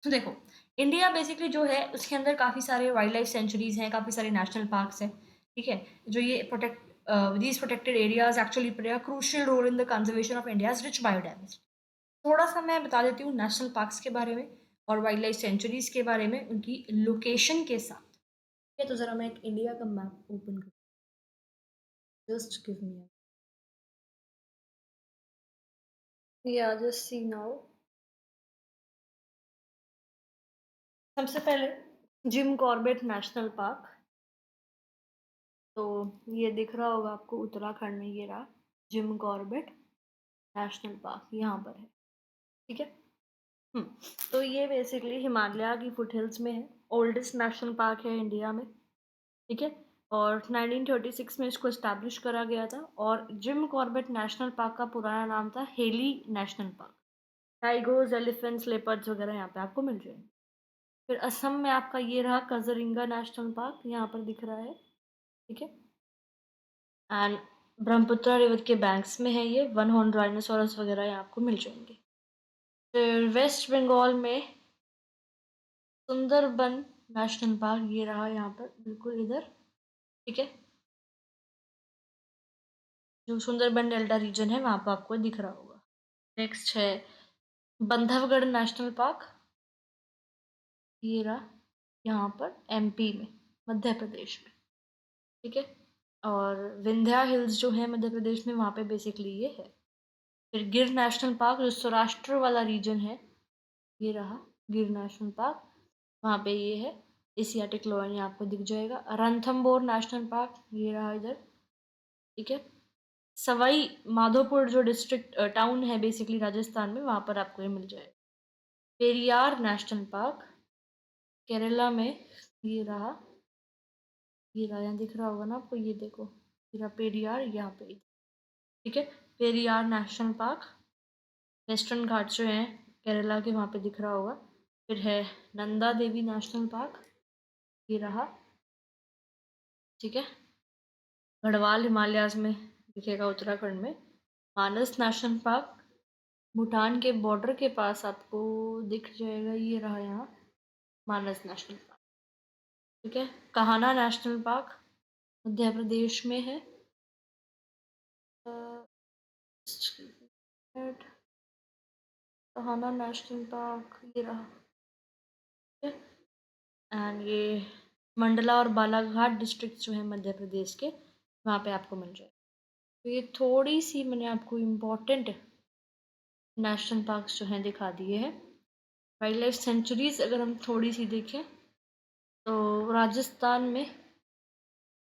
तो देखो, इंडिया बेसिकली जो है उसके अंदर काफ़ी सारे वाइल्ड लाइफ सेंचुरीज हैं, काफ़ी सारे नेशनल पार्क्स हैं। ठीक है, जो ये protect these protected areas actually play a crucial role in the conservation of India's rich biodiversity। थोड़ा सा मैं बता देती हूँ नेशनल पार्क्स के बारे में और वाइल्ड लाइफ सेंचुरीज के बारे में, उनकी लोकेशन के साथ। ये तो ज़रा मैं एक इंडिया का मैप ओपन कर, जस्ट गिव मी, या जस्ट सी नाउ। सबसे पहले जिम कॉर्बेट नेशनल पार्क, तो ये दिख रहा होगा आपको उत्तराखंड में, ये रहा जिम कॉर्बेट नेशनल पार्क, यहाँ पर है। ठीक है, तो ये बेसिकली हिमालय की फुट हिल्स में है, ओल्डेस्ट नेशनल पार्क है इंडिया में। ठीक है, और 1936 में इसको इस्टेब्लिश करा गया था, और जिम कॉर्बेट नेशनल पार्क का पुराना नाम था heli national park. Tigers, elephants, leopards वगैरह यहाँ पे आपको मिल जाएंगे। फिर असम में आपका ये रहा कजरिंगा नेशनल पार्क, यहाँ पर दिख रहा है। ठीक है, एंड ब्रह्मपुत्र रिवर के बैंक्स में है ये, वन हॉर्न राइनोसोरस वगैरह यहाँ आपको मिल जाएंगे। फिर वेस्ट बंगाल में सुंदरबन नेशनल पार्क, ये रहा यहाँ पर बिल्कुल इधर। ठीक है, जो सुंदरबन डेल्टा रीजन है वहाँ पर आपको दिख रहा होगा। नेक्स्ट है बंधवगढ़ नेशनल पार्क, ये रहा यहाँ पर एमपी में, मध्य प्रदेश में। ठीक है, और विंध्या हिल्स जो है मध्य प्रदेश में, वहाँ पे बेसिकली ये है। फिर गिर नेशनल पार्क जो सौराष्ट्र वाला रीजन है, ये रहा गिर नेशनल पार्क, वहाँ पे ये है। एशियाटिक लोयन आपको दिख जाएगा। रणथंबोर नेशनल पार्क, ये रहा इधर। ठीक है, सवाई माधोपुर जो डिस्ट्रिक्ट टाउन है बेसिकली राजस्थान में, वहाँ पर आपको ये मिल जाएगा। पेरियार नेशनल पार्क केरला में, ये रहा, ये रहा, यहाँ दिख रहा होगा ना आपको, ये देखो, ये रहा पेरियार यहाँ पे। ठीक है, पेरियार नेशनल पार्क, वेस्टर्न घाट जो है केरला के, वहाँ पे दिख रहा होगा। फिर है नंदा देवी नेशनल पार्क, ये रहा। ठीक है, गढ़वाल हिमालयाज में दिखेगा उत्तराखंड में। मानस नेशनल पार्क भूटान के बॉर्डर के पास आपको दिख जाएगा, ये रहा यहाँ मानस नेशनल पार्क। ठीक है, कान्हा नेशनल पार्क मध्य प्रदेश में है। कान्हा नेशनल पार्क, ये रहा। एंड ये मंडला और बालाघाट डिस्ट्रिक्ट जो है मध्य प्रदेश के, वहाँ पे आपको मिल जाएगा। तो ये थोड़ी सी मैंने आपको इम्पोर्टेंट नेशनल पार्क्स जो हैं दिखा दिए हैं। वाइल्ड लाइफ सेंचुरीज अगर हम थोड़ी सी देखें तो राजस्थान में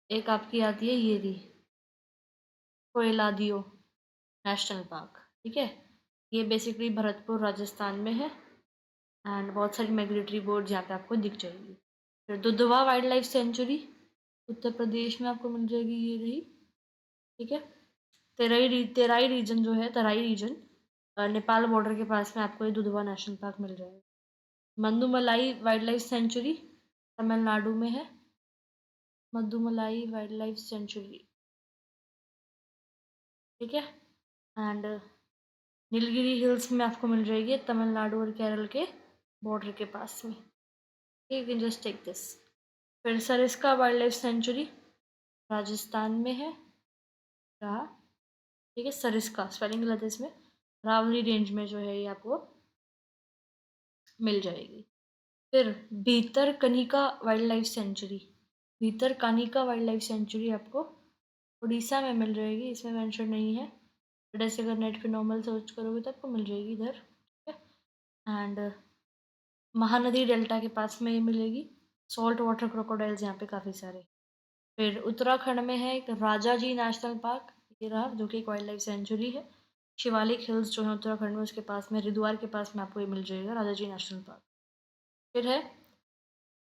एक आपकी आती है ये रही, कोयलादियो नेशनल पार्क, ठीक है। ये बेसिकली भरतपुर राजस्थान में है एंड बहुत सारी माइग्रेटरी बर्ड्स यहाँ पे आपको दिख जाएगी। फिर Dudhwa wild life sanctuary Uttar Pradesh में आपको मिल जाएगी, ये रही, ठीक है। तेराई रीजन जो है, तराई रीजन नेपाल बॉर्डर के पास में आपको ये दुधवा नेशनल पार्क मिल जाएगा। Mudumalai wildlife sanctuary Tamil Nadu में है, मधुमलाई वाइल्ड लाइफ सेंचुरी, ठीक है। एंड नीलगिरी हिल्स में आपको मिल जाएगी, तमिलनाडु और केरल के बॉर्डर के पास में। You can just take this. फिर Sariska wildlife sanctuary Rajasthan में है, रहा, ठीक है। सरिस्का स्पेलिंग गलत है इसमें, रावली रेंज में जो है ये आपको मिल जाएगी। फिर Bhitarkanika wild life sanctuary, Bhitarkanika wild life sanctuary आपको उड़ीसा में मिल जाएगी, इसमें मेंशन नहीं है, बट ऐसे अगर नेट पे नॉर्मल सर्च करोगे तो आपको मिल जाएगी इधर, ठीक है। एंड महानदी डेल्टा के पास में ये मिलेगी, सॉल्ट वाटर क्रोकोडाइल्स यहाँ पे काफ़ी सारे। फिर उत्तराखंड में है एक राजा जी नेशनल पार्क, ये रहा, जो कि एक वाइल्ड लाइफ सेंचुरी है। शिवालिक हिल्स जो है उत्तराखंड में, उसके पास में हरिद्वार के पास में आपको ये मिल जाएगा, राजा जी नेशनल पार्क। फिर है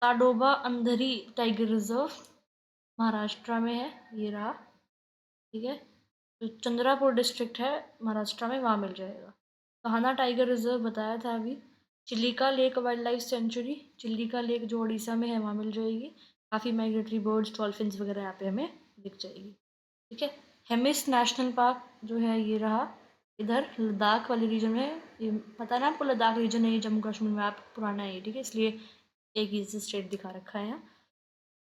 ताडोबा अंधेरी टाइगर रिजर्व, महाराष्ट्र में है, ये रहा, ठीक है। जो चंद्रापुर डिस्ट्रिक्ट है महाराष्ट्र में, वहाँ मिल जाएगा। कान्हा टाइगर रिजर्व बताया था अभी। Chilika lake wild life sanctuary, Chilika lake जो उड़ीसा में है वहाँ मिल जाएगी। काफ़ी माइग्रेटरी बर्ड्स, डॉल्फिन्स वगैरह यहाँ पे हमें दिख जाएगी, ठीक है। हेमिस नेशनल पार्क जो है ये रहा, इधर लद्दाख वाले रीजन में, ये पता है ना आपको, लद्दाख रीजन है ये, जम्मू कश्मीर में आप पुराना है, ठीक है, इसलिए एक ही स्टेट दिखा रखा है यहाँ।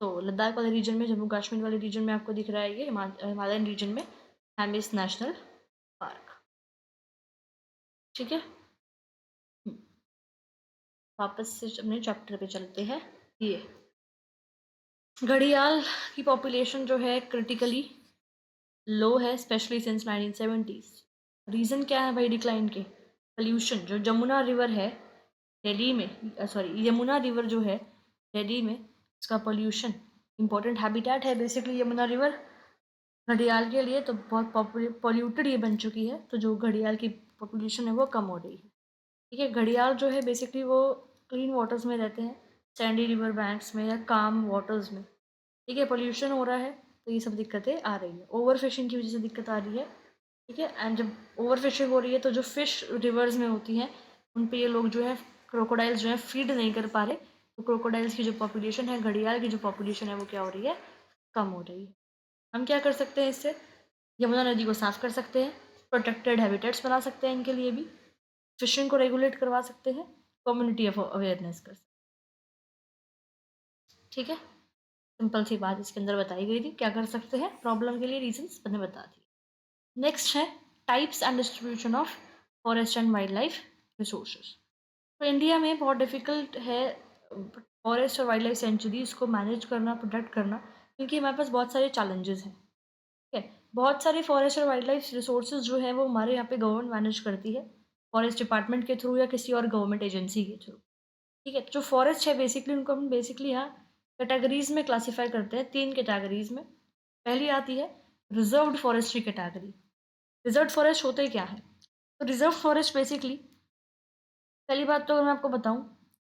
तो लद्दाख वाले रीजन में, जम्मू कश्मीर वाले रीजन में आपको दिख रहा है ये हिमालयन रीजन में हेमिस नेशनल पार्क, ठीक है। वापस से अपने चैप्टर पे चलते हैं। ये घड़ियाल की पॉपुलेशन जो है क्रिटिकली लो है, स्पेशली सिंस 1970s। रीज़न क्या है भाई डिक्लाइन के? पोल्यूशन। जो जमुना रिवर है दिल्ली में, सॉरी यमुना रिवर जो है दिल्ली में, इसका पोल्यूशन इंपॉर्टेंट हैबिटेट है बेसिकली यमुना रिवर घड़ियाल के लिए, तो बहुत पॉल्यूटेड ये बन चुकी है, तो जो घड़ियाल की पॉपुलेशन है वो कम हो रही है, ठीक है। घड़ियाल जो है बेसिकली वो क्लीन वाटर्स में रहते हैं, सैंडी रिवर बैंक्स में या काम वाटर्स में, ठीक है। पोल्यूशन हो रहा है तो ये सब दिक्कतें आ रही है, ओवर फिशिंग की वजह से दिक्कत आ रही है, ठीक है। एंड जब ओवर फिशिंग हो रही है तो जो फिश रिवर्स में होती हैं उन पे ये लोग जो है क्रोकोडाइल्स जो है फीड नहीं कर पा रहे, तो क्रोकोडाइल्स की जो पॉपुलेशन है, घड़ियाल की जो पॉपुलेशन है वो क्या हो रही है, कम हो रही है। हम क्या कर सकते हैं इससे? यमुना नदी को साफ कर सकते हैं, प्रोटेक्टेड हैबिटेट्स बना सकते हैं इनके लिए भी, फिशिंग को रेगुलेट करवा सकते हैं, कम्युनिटी अवेयरनेस कर सकते हैं, ठीक है। सिंपल सी बात इसके अंदर बताई गई थी, क्या कर सकते हैं प्रॉब्लम के लिए, रीजंस मैंने बता दिए। नेक्स्ट है types and distribution of forest and wild life resources. तो इंडिया में बहुत डिफिकल्ट है फॉरेस्ट और वाइल्ड लाइफ सेंचुरीज को मैनेज करना, प्रोटेक्ट करना, क्योंकि हमारे पास बहुत सारे चैलेंजेस हैं, ठीक है। बहुत सारे फॉरेस्ट और वाइल्ड लाइफ रिसोर्सेज जो है वो हमारे यहाँ पे गवर्नमेंट मैनेज करती है, फॉरेस्ट डिपार्टमेंट के थ्रू या किसी और गवर्नमेंट एजेंसी के थ्रू, ठीक है। जो फॉरेस्ट है बेसिकली उनको हम बेसिकली यहाँ कैटेगरीज में क्लासीफाई करते हैं, 3 कैटेगरीज में। पहली आती है reserved forestry category. Reserve forest होते क्या है? तो रिजर्व फॉरेस्ट बेसिकली, पहली बात तो अगर मैं आपको बताऊं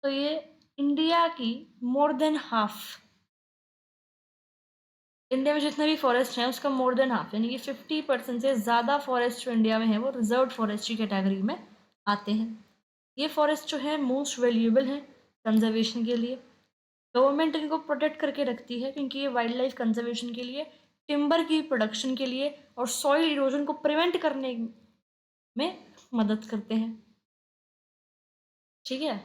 तो ये इंडिया की मोर देन हाफ, इंडिया में जितने भी फॉरेस्ट हैं उसका मोर देन हाफ यानी कि 50% से ज़्यादा फॉरेस्ट जो इंडिया में है वो रिजर्व फॉरेस्ट्री कैटेगरी में आते हैं। ये फॉरेस्ट जो है मोस्ट वैल्यूएबल है कंजर्वेशन के लिए, गवर्नमेंट इनको प्रोटेक्ट करके रखती है क्योंकि ये वाइल्ड लाइफ कंजर्वेशन के लिए, टिम्बर की प्रोडक्शन के लिए और सॉइल इरोजन को प्रिवेंट करने में मदद करते हैं, ठीक है।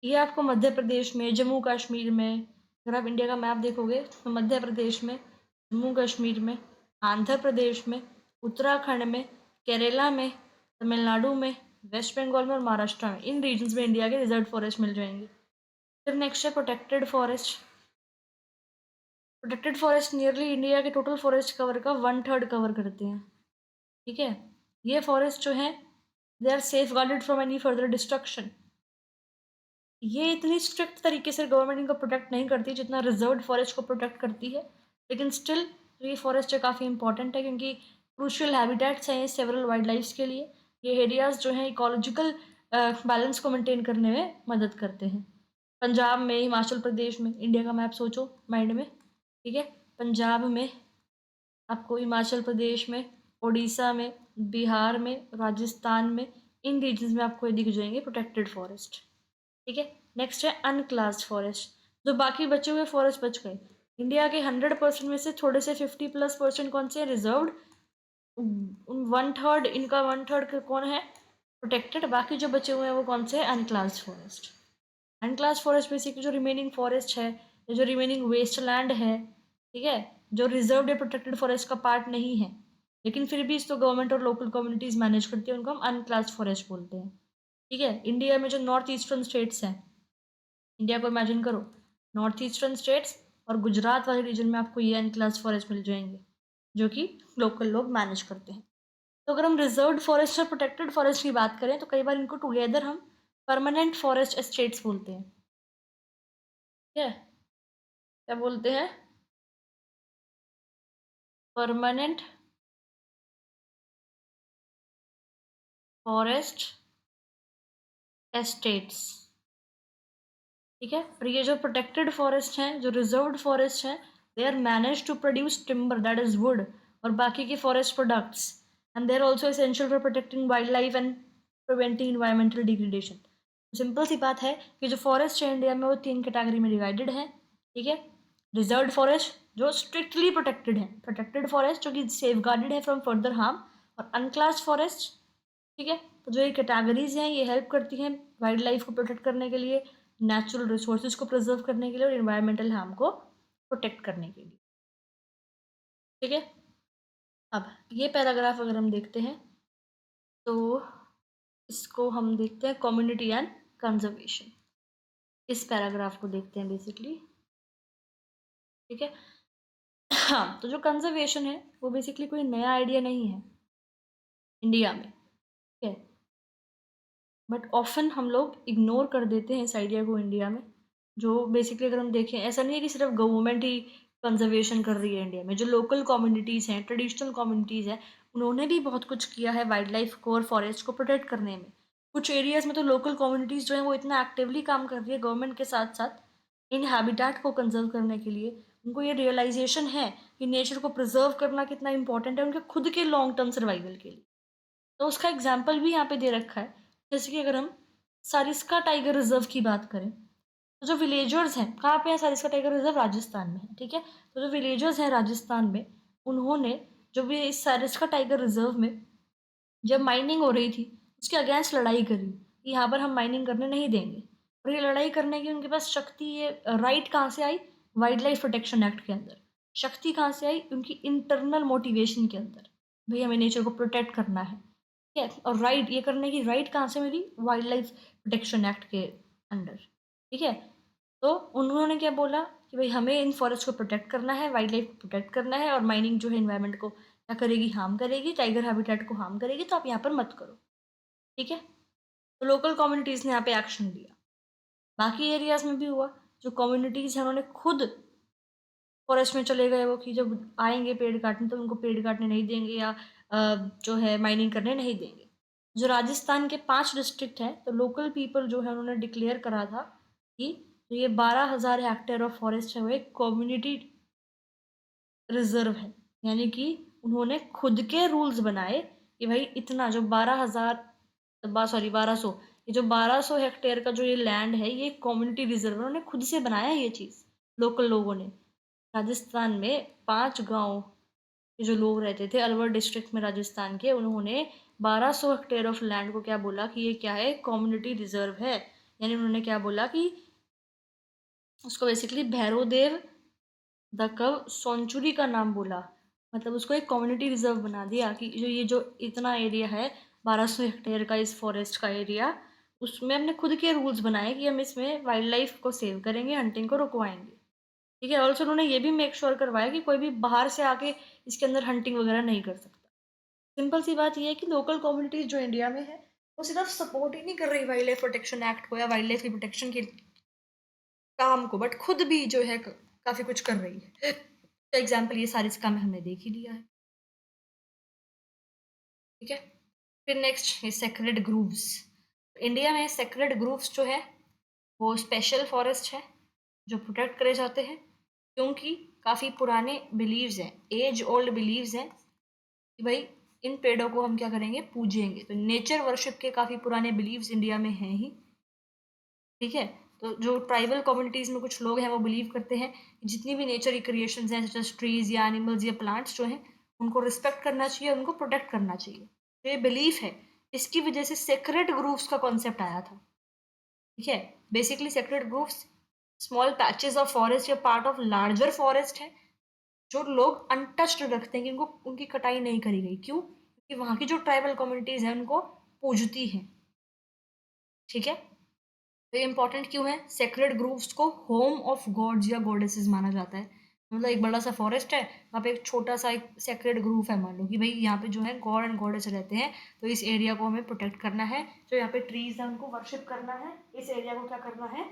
ये आपको मध्य प्रदेश में, जम्मू कश्मीर में, अगर आप इंडिया का मैप देखोगे तो मध्य प्रदेश में, जम्मू कश्मीर में, आंध्र प्रदेश में, उत्तराखंड में, केरला में, तमिलनाडु में, वेस्ट बंगाल में और महाराष्ट्र में, इन रीजन्स में इंडिया के रिजर्व फॉरेस्ट मिल जाएंगे। फिर नेक्स्ट है protected forest. Protected forest nearly India के टोटल फॉरेस्ट कवर का 1/3 कवर करते हैं। ठीक है, ये फॉरेस्ट जो है they are safeguarded from any further destruction. ये इतनी स्ट्रिक्ट तरीके से गवर्नमेंट इनको प्रोटेक्ट नहीं करती जितना रिजर्व्ड फॉरेस्ट को प्रोटेक्ट करती है, लेकिन स्टिल ये फॉरेस्ट है काफ़ी इंपॉर्टेंट है क्योंकि क्रूशियल हैबिटेट्स हैं ये सेवरल वाइल्ड लाइफ्स के लिए। ये एरियाज जो हैं इकोलॉजिकल बैलेंस को मेंटेन करने में मदद करते हैं। पंजाब में, हिमाचल प्रदेश में, इंडिया का मैप सोचो माइंड में। ठीक है, पंजाब में आपको, हिमाचल प्रदेश में, उड़ीसा में, बिहार में, राजस्थान में, इन रीजन्स में आपको ये दिख जाएंगे प्रोटेक्टेड फॉरेस्ट। ठीक है, नेक्स्ट है अनक्लास्ड फॉरेस्ट, जो बाकी बचे हुए फॉरेस्ट बच गए। इंडिया के 100% में से थोड़े से 50+% कौन से रिजर्व्ड, 1/3, इनका 1/3 कौन है प्रोटेक्टेड, बाकी जो बचे हुए हैं वो कौन से हैं अनक्लास्ड फॉरेस्ट। अनक्लास्ड फॉरेस्ट बेसिकली जो रिमेनिंग फॉरेस्ट है या जो रिमेनिंग वेस्ट लैंड है, ठीक है, जो रिजर्व्ड या प्रोटेक्टेड फॉरेस्ट का पार्ट नहीं है लेकिन फिर भी इसको गवर्नमेंट और लोकल कम्युनिटीज मैनेज करती है, उनको हम अनक्लास्ड फॉरेस्ट बोलते हैं। ठीक है, इंडिया में जो नॉर्थ ईस्टर्न स्टेट्स हैं, इंडिया को इमेजिन करो, नॉर्थ ईस्टर्न स्टेट्स और गुजरात वाले रीजन में आपको ये अनक्लास्ड फॉरेस्ट मिल जाएंगे जो कि लोकल लोग मैनेज करते हैं। तो अगर हम रिजर्व्ड फॉरेस्ट और प्रोटेक्टेड फॉरेस्ट की बात करें तो कई बार इनको टुगेदर हम परमानेंट फॉरेस्ट एस्टेट्स बोलते हैं। ठीक है, क्या बोलते हैं, परमानेंट फॉरेस्ट एस्टेट्स। ठीक है, और ये जो प्रोटेक्टेड फॉरेस्ट हैं, जो रिजर्व्ड फॉरेस्ट हैं, they are managed to produce timber that is wood और बाकी के forest products, and they are also essential for protecting wildlife and preventing environmental degradation. Simple सी बात है कि जो फॉरेस्ट है इंडिया में वो 3 कैटेगरी में डिवाइडेड है। ठीक है, रिजर्व्ड फॉरेस्ट जो स्ट्रिक्टली प्रोटेक्टेड है, प्रोटेक्टेड फॉरेस्ट जो कि सेफ गार्डेड है फ्रॉम फर्दर हार्म, और अनक्लास्ड फॉरेस्ट। ठीक है, तो जो ये कैटेगरीज हैं ये हेल्प करती हैं वाइल्ड लाइफ को प्रोटेक्ट करने के लिए, नेचुरल रिसोर्सेज को प्रिजर्व करने के लिए और इन्वायरमेंटल हार्म को प्रोटेक्ट करने के लिए। ठीक है, अब ये पैराग्राफ अगर हम देखते हैं तो इसको हम देखते हैं कम्युनिटी एंड कंजर्वेशन। इस पैराग्राफ को देखते हैं बेसिकली। ठीक है, हाँ, तो जो कंजर्वेशन है वो बेसिकली कोई नया आइडिया नहीं है इंडिया में। ठीक है, बट ऑफन हम लोग इग्नोर कर देते हैं इस आइडिया को इंडिया में। जो बेसिकली अगर हम देखें, ऐसा नहीं है कि सिर्फ गवर्नमेंट ही कंजर्वेशन कर रही है इंडिया में, जो लोकल कम्युनिटीज़ हैं, ट्रेडिशनल कम्युनिटीज़ हैं, उन्होंने भी बहुत कुछ किया है वाइल्ड लाइफ को और फॉरेस्ट को प्रोटेक्ट करने में। कुछ एरियाज़ में तो लोकल कम्युनिटीज़ जो हैं वो इतना एक्टिवली काम कर रही है गवर्नमेंट के साथ साथ इन हैबिटेट को कंजर्व करने के लिए। उनको ये रियलाइजेशन है कि नेचर को प्रिजर्व करना कितना इंपॉर्टेंट है उनके खुद के लॉन्ग टर्म सर्वाइवल के लिए। तो उसका एग्जाम्पल भी यहाँ पे दे रखा है। जैसे कि अगर हम सारिस्का टाइगर रिजर्व की बात करें तो जो विलेजर्स हैं, कहाँ पे है सारिस्का टाइगर रिजर्व, राजस्थान में है। ठीक है, तो जो विलेजर्स हैं राजस्थान में, उन्होंने जो भी इस सारिस्का टाइगर रिजर्व में जब माइनिंग हो रही थी उसके अगेंस्ट लड़ाई करी कि यहाँ पर हम माइनिंग करने नहीं देंगे। और ये लड़ाई करने की उनके पास शक्ति, ये राइट कहाँ से आई, वाइल्ड लाइफ प्रोटेक्शन एक्ट के अंदर। शक्ति कहाँ से आई, उनकी इंटरनल मोटिवेशन के अंदर, भाई हमें नेचर को प्रोटेक्ट करना है। ठीक है, और राइट ये करने की राइट कहाँ से मिली, वाइल्ड लाइफ प्रोटेक्शन एक्ट के अंडर। ठीक है, तो उन्होंने क्या बोला कि भाई हमें इन फॉरेस्ट को प्रोटेक्ट करना है, वाइल्ड लाइफ को प्रोटेक्ट करना है, और माइनिंग जो है इन्वायरमेंट को क्या करेगी, हार्म करेगी, टाइगर हैबिटेट को हार्म करेगी, तो आप यहाँ पर मत करो। ठीक है, तो लोकल कम्युनिटीज़ ने यहाँ पे एक्शन लिया। बाकी एरियाज में भी हुआ, जो कम्युनिटीज़ हैं उन्होंने खुद फॉरेस्ट में चले गए, वो कि जब आएंगे पेड़ काटने तो उनको पेड़ काटने नहीं देंगे या जो है माइनिंग करने नहीं देंगे। जो राजस्थान के 5 डिस्ट्रिक्ट हैं तो लोकल पीपल जो है उन्होंने डिक्लेयर करा था कि जो ये 12,000 हेक्टेयर ऑफ फॉरेस्ट है वो एक कम्युनिटी रिजर्व है। यानी कि उन्होंने खुद के रूल्स बनाए कि भाई इतना जो 1200, ये जो 1200 हेक्टेयर का जो ये लैंड है ये कम्युनिटी रिजर्व है, उन्होंने खुद से बनाया ये चीज़ लोकल लोगों ने। राजस्थान में 5 गांव के जो लोग रहते थे अलवर डिस्ट्रिक्ट में राजस्थान के, उन्होंने 1200 हेक्टेयर ऑफ लैंड को क्या बोला कि ये क्या है, कम्युनिटी रिजर्व है। यानी उन्होंने क्या बोला कि उसको बेसिकली भैरोदेव द कव सेंचुरी का नाम बोला, मतलब उसको एक कम्युनिटी रिजर्व बना दिया कि जो ये जो इतना एरिया है 1200 हेक्टेयर का इस फॉरेस्ट का एरिया, उसमें हमने खुद के रूल्स बनाए कि हम इसमें वाइल्ड लाइफ को सेव करेंगे, हंटिंग को रुकवाएंगे। ठीक है। ऑल्सो उन्होंने ये भी मेक श्योर करवाया कि कोई भी बाहर से आके इसके अंदर हंटिंग वगैरह नहीं कर सकता। सिंपल सी बात ये है कि लोकल कम्युनिटीज जो इंडिया में है वो सिर्फ सपोर्ट ही नहीं कर रही वाइल्ड लाइफ प्रोटेक्शन एक्ट को या वाइल्ड लाइफ की प्रोटेक्शन के काम को, बट खुद भी जो है काफी कुछ कर रही है। एग्जाम्पल ये सारी काम हमने देख ही लिया है। ठीक है। फिर नेक्स्ट है सेक्रेड ग्रूव्स। इंडिया में सेक्रेड ग्रूव्स जो है वो स्पेशल फॉरेस्ट है जो प्रोटेक्ट करे जाते हैं, क्योंकि काफ़ी पुराने बिलीव्स हैं, एज ओल्ड बिलीव्स हैं कि भाई इन पेड़ों को हम क्या करेंगे, पूजेंगे। तो नेचर वर्शिप के काफ़ी पुराने बिलीव्स इंडिया में हैं ही। ठीक है। तो जो ट्राइबल कम्युनिटीज़ में कुछ लोग हैं वो बिलीव करते हैं कि जितनी भी नेचर की क्रिएशंस हैं, जैसे ट्रीज या एनिमल्स या प्लांट्स जो हैं, उनको रिस्पेक्ट करना चाहिए, उनको प्रोटेक्ट करना चाहिए। तो ये बिलीफ है, इसकी वजह से सेक्रेड ग्रूव्स का कॉन्सेप्ट आया था। ठीक है। Basically sacred grooves small patches of forest या पार्ट ऑफ लार्जर फॉरेस्ट है जो लोग अनटच्ड रखते हैं कि उनको उनकी कटाई नहीं करी गई। क्यों? क्योंकि वहाँ की जो ट्राइबल कम्युनिटीज हैं उनको पूजती हैं। ठीक है। तो ये इंपॉर्टेंट क्यों है? सेक्रेड ग्रूव्स को होम ऑफ गॉड्स या गॉडेसेस माना जाता है। मतलब एक बड़ा सा फॉरेस्ट है, वहाँ पे एक छोटा सा एक सेक्रेड ग्रूव है, मान लो कि भाई यहाँ पे जो है गॉड एंड गॉडेस रहते हैं, तो इस एरिया को हमें प्रोटेक्ट करना है। जो यहाँ पे ट्रीज है उनको वर्शिप करना है, इस एरिया को क्या करना है,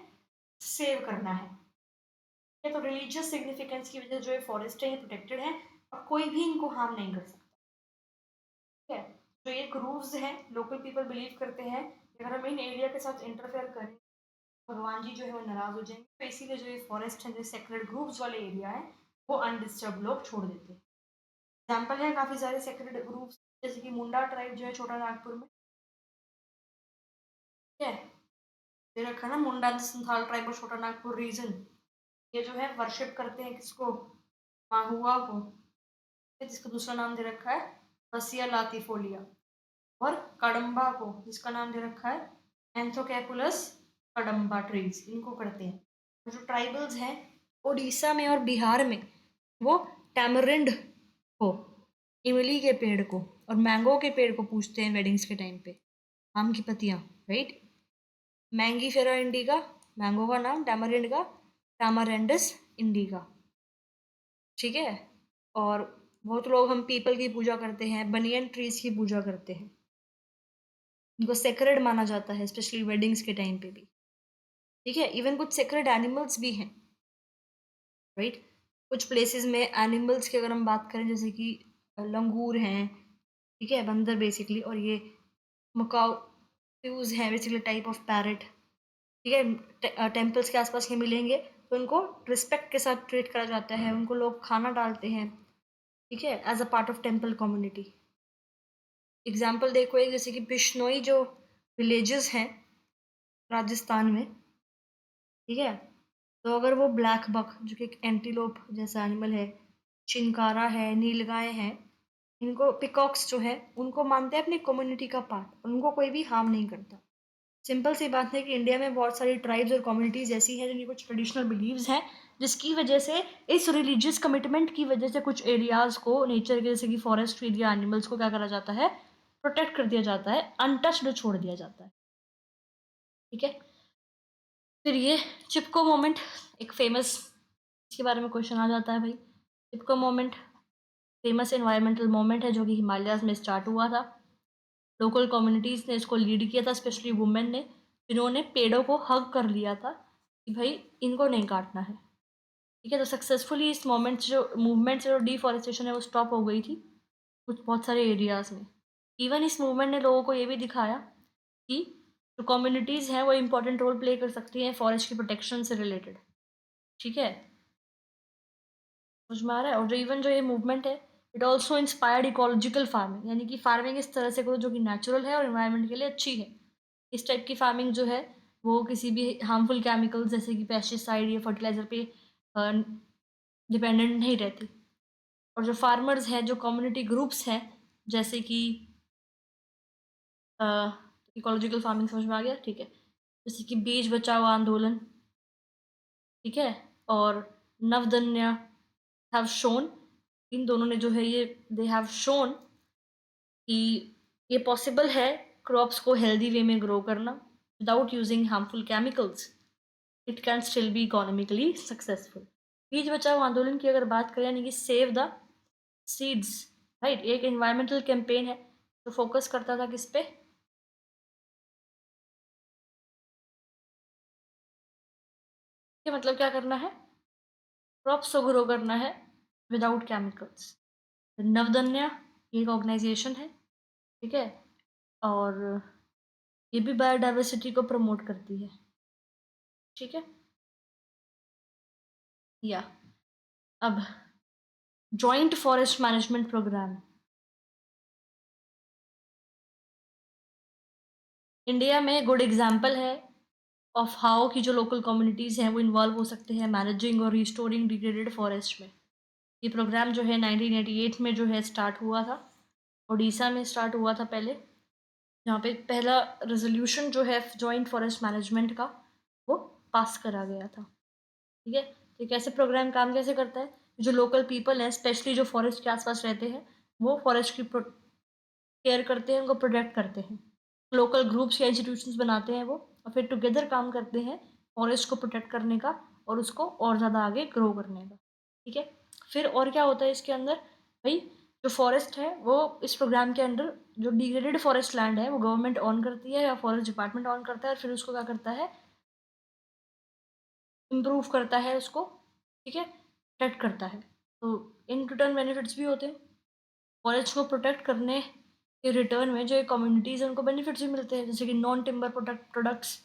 सेव करना है। तो रिलीजियस सिग्निफिकेंस की वजह से जो ये फॉरेस्ट है ये प्रोटेक्टेड है और कोई भी इनको हार्म नहीं कर सकता। ठीक है। जो ये ग्रूव्स हैं, लोकल पीपल बिलीव करते हैं कि अगर हम इन एरिया के साथ इंटरफेयर करें, भगवान जी जो है वो नाराज हो जाएंगे। तो इसीलिए जो ये फॉरेस्ट है, जो सेक्रेड ग्रूव्स वाले एरिया है, वो अनडिस्टर्ब लोग छोड़ देते हैं। एग्जाम्पल है काफी सारे सेक्रेड ग्रूव्स, जैसे कि मुंडा ट्राइब जो है छोटा नागपुर में। ठीक है। ये रखा ना, मुंडा संथाल ट्राइब और छोटा नागपुर रीजन, ये जो है वर्शिप करते हैं किसको, माहुआ को, जिसका दूसरा नाम दे रखा है बसिया लातीफोलिया, और कड़म्बा को जिसका नाम दे रखा है एंथोकैपुलस कड़म्बा ट्रीज, इनको करते हैं। तो जो ट्राइबल्स हैं उड़ीसा में और बिहार में, वो टैमरिंड को, इमली के पेड़ को और मैंगो के पेड़ को पूछते हैं वेडिंग्स के टाइम पे, आम की पत्तियां, राइट। मैंगी फेरा इंडिका, मैंगो का नाम, टैमरिंड का टैमरेंडस इंडिका। ठीक है। और बहुत लोग हम पीपल की पूजा करते हैं, बनियन ट्रीज की पूजा करते हैं, इनको सेक्रेड माना जाता है, स्पेशली वेडिंग्स के टाइम पे भी। ठीक है। इवन कुछ सेक्रेड एनिमल्स भी हैं, राइट। कुछ प्लेसेस में एनिमल्स की अगर हम बात करें, जैसे कि लंगूर हैं, ठीक है, बंदर बेसिकली, और ये मकाओ फ्यूज हैं, बेसिकली टाइप ऑफ पैरट। ठीक है। टेम्पल्स के आसपास ये मिलेंगे, तो उनको रिस्पेक्ट के साथ ट्रीट करा जाता है, उनको लोग खाना डालते हैं। ठीक है, as a part of temple community. Example देखो एक, जैसे कि बिश्नोई जो विलेजेस हैं राजस्थान में, ठीक है, तो अगर वो ब्लैक बक जो कि एक एंटीलोप जैसा एनिमल है, चिंकारा है, नीलगाय है, इनको पिकॉक्स जो है उनको मानते हैं अपनी कम्युनिटी का पार्ट, और उनको कोई भी हार्म नहीं करता। सिंपल सी बात है कि इंडिया में बहुत सारी ट्राइब्स और कम्युनिटीज ऐसी हैं जिनकी कुछ ट्रेडिशनल बिलीव्स हैं, जिसकी वजह से इस रिलीजियस कमिटमेंट की वजह से कुछ एरियाज को नेचर के, जैसे कि फॉरेस्ट एरिया, एनिमल्स को क्या करा जाता है, प्रोटेक्ट कर दिया जाता है, अनटच्ड छोड़ दिया जाता है। ठीक है। फिर ये चिपको मोमेंट, एक फेमस, इसके बारे में क्वेश्चन आ जाता है भाई। चिपको मोमेंट फेमस एनवायरमेंटल मोमेंट है जो कि हिमालयाज में स्टार्ट हुआ था। लोकल कम्युनिटीज़ ने इसको लीड किया था, स्पेशली वुमेन ने, जिन्होंने पेड़ों को हग कर लिया था कि भाई इनको नहीं काटना है। ठीक है। तो सक्सेसफुली इस मोमेंट जो मूवमेंट से जो डिफॉरेस्टेशन है वो स्टॉप हो गई थी कुछ बहुत सारे एरियाज़ में। इवन इस मूवमेंट ने लोगों को ये भी दिखाया कि जो कम्युनिटीज़ हैं वो इम्पोर्टेंट रोल प्ले कर सकती हैं फॉरेस्ट की प्रोटेक्शन से रिलेटेड। ठीक है। समझ में आ रहा है? और जो इवन जो ये मूवमेंट है, it also inspired ecological farming, यानी कि फार्मिंग इस तरह से करो जो कि नेचुरल है और इन्वायरमेंट के लिए अच्छी है। इस टाइप की फार्मिंग जो है वो किसी भी हार्मफुल केमिकल्स जैसे कि पेस्टिसाइड या फर्टिलाइजर पे डिपेंडेंट नहीं रहती। और जो फार्मर्स हैं, जो कम्युनिटी ग्रुप्स हैं, जैसे कि इकोलॉजिकल फार्मिंग समझ में आ गया, ठीक है, जैसे कि बीज बचाओ आंदोलन, ठीक है, और नवदन्या हैव शोन, इन दोनों ने जो है ये दे हैव शोन कि ये पॉसिबल है क्रॉप्स को हेल्दी वे में ग्रो करना without using harmful chemicals, it can still be economically successful. बीज बचाओ आंदोलन की अगर बात करें, यानी कि सेव द सीड्स, राइट, एक एनवायरमेंटल कैंपेन है, तो फोकस करता था किस पे? कि मतलब क्या करना है? क्रॉप्स को ग्रो करना है विदाउट केमिकल्स। नवदन्या ये एक ऑर्गेनाइजेशन है, ठीक है, और ये भी बायोडाइवर्सिटी को प्रमोट करती है, ठीक है। या अब joint forest management program, India में गुड एग्जाम्पल है ऑफ हाउ की जो लोकल कम्युनिटीज़ हैं वो इन्वॉल्व हो सकते हैं मैनेजिंग और रिस्टोरिंग डिग्रेडेड फॉरेस्ट में। ये प्रोग्राम जो है 1988 में जो है स्टार्ट हुआ था, उड़ीसा में स्टार्ट हुआ था पहले, जहाँ पे पहला रेजोल्यूशन जो है जॉइंट फॉरेस्ट मैनेजमेंट का वो पास करा गया था, ठीक है। तो कैसे प्रोग्राम काम कैसे करता है? जो लोकल पीपल हैं, स्पेशली जो फॉरेस्ट के आसपास रहते हैं, वो फॉरेस्ट की केयर करते हैं, उनको प्रोटेक्ट करते हैं। लोकल ग्रुप्स या इंस्टीट्यूशंस बनाते हैं वो, और फिर टुगेदर काम करते हैं फॉरेस्ट को प्रोटेक्ट करने का और उसको और ज़्यादा आगे ग्रो करने का, ठीक है। फिर और क्या होता है इसके अंदर भाई? जो फॉरेस्ट है वो इस प्रोग्राम के अंडर, जो डिग्रेडेड फॉरेस्ट लैंड है वो गवर्नमेंट ऑन करती है या फॉरेस्ट डिपार्टमेंट ऑन करता है, और फिर उसको क्या करता है? इम्प्रूव करता है उसको, ठीक है, प्रोटेक्ट करता है। तो इन रिटर्न बेनिफिट्स भी होते हैं। फॉरेस्ट को प्रोटेक्ट करने के रिटर्न में जो कम्युनिटीज़ हैं उनको बेनिफिट्स भी मिलते हैं, जैसे कि नॉन टिम्बर प्रोडक्ट्स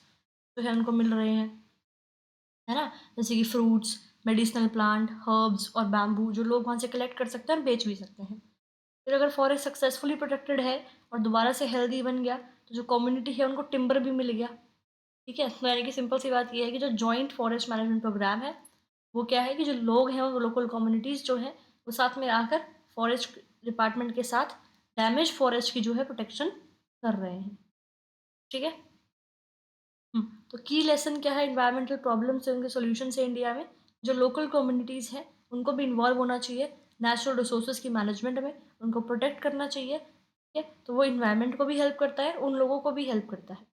जो है उनको मिल रहे हैं, है ना, जैसे कि फ्रूट्स, मेडिसिनल प्लांट, हर्ब्स और बैम्बू जो लोग वहाँ से कलेक्ट कर सकते हैं और बेच भी सकते हैं। फिर अगर फॉरेस्ट सक्सेसफुली प्रोटेक्टेड है और दोबारा से हेल्दी बन गया, तो जो कम्युनिटी है उनको टिम्बर भी मिल गया, ठीक है। तो यानी कि सिंपल सी बात ये है कि जो जॉइंट फॉरेस्ट मैनेजमेंट प्रोग्राम है वो क्या है कि जो लोग हैं, वो लोकल कम्युनिटीज़ जो हैं, वो साथ में आकर फॉरेस्ट डिपार्टमेंट के साथ डैमेज फॉरेस्ट की जो है प्रोटेक्शन कर रहे हैं, ठीक है। तो की लेसन क्या है इन्वायरमेंटल प्रॉब्लम से उनके सोल्यूशन से इंडिया में? जो लोकल कम्युनिटीज़ हैं उनको भी इन्वॉल्व होना चाहिए नेचुरल रिसोर्सेज की मैनेजमेंट में, उनको प्रोटेक्ट करना चाहिए, ठीक है। तो वो इन्वायरमेंट को भी हेल्प करता है, उन लोगों को भी हेल्प करता है।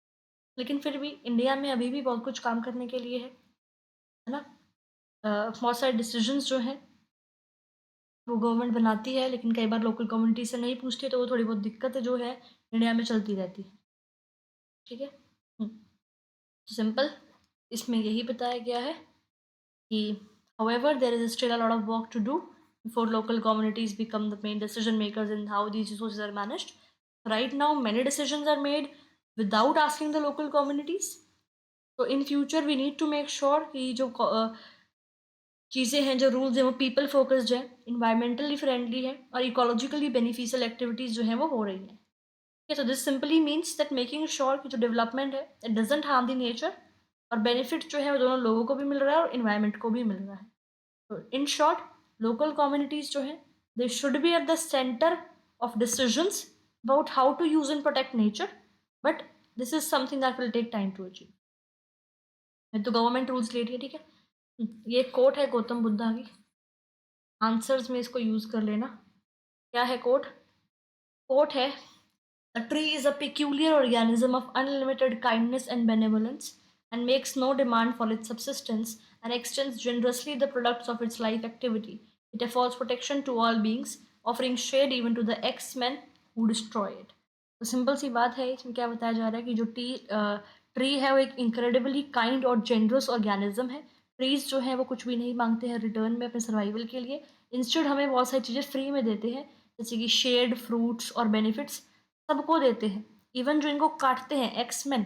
लेकिन फिर भी इंडिया में अभी भी बहुत कुछ काम करने के लिए है ना। बहुत सारे डिसीजंस जो हैं वो गवर्नमेंट बनाती है, लेकिन कई बार लोकल कम्युनिटी से नहीं पूछती, तो वो थोड़ी बहुत दिक्कतें जो है इंडिया में चलती रहती है, ठीक है। सिंपल इसमें यही बताया गया है कि however there is still a lot of work to do before local communities become the main decision makers in how these resources are managed. Right now many decisions are made without asking the local communities. So in future we need to make sure कि जो चीज़ें हैं, जो rules हैं वो people focused है, environmentally friendly है और इकोलॉजिकली बेनिफिशियल एक्टिविटीज़ जो हैं वो हो रही हैं। Okay, so this simply means that making sure कि जो डेवलपमेंट है it doesn't harm the nature, और बेनिफिट जो है वो दोनों लोगों को भी मिल रहा है और इन्वायरमेंट को भी मिल रहा है। तो इन शॉर्ट लोकल कम्युनिटीज़ जो हैं they should be at the centre of decisions about how to use and protect nature, but this is something that will take time to achieve. तो गवर्नमेंट रूल्स ले रही है, ठीक है। ये coat है गौतम बुद्धा की, आंसर्स में इसको यूज कर लेना। क्या है कोट? कोट है, a tree is a peculiar organism of unlimited kindness and benevolence, and makes no demand for its subsistence, and extends generously the products of its life activity. It affords protection to all beings, offering shade even to the X-men who destroy it. तो simple सी बात है, इसमें क्या बताया जा रहा है कि जो ट्री है वो एक इनक्रेडिबली काइंड और जेनरस ऑर्गेनिज्म है। ट्रीज जो है वो कुछ भी नहीं मांगते हैं रिटर्न में अपने सर्वाइवल के लिए, इंस्टेड हमें बहुत सारी चीज़ें फ्री में देते हैं, जैसे कि शेड, फ्रूट्स और बेनिफिट्स सबको देते हैं। इवन जो इनको काटते हैं एक्समैन,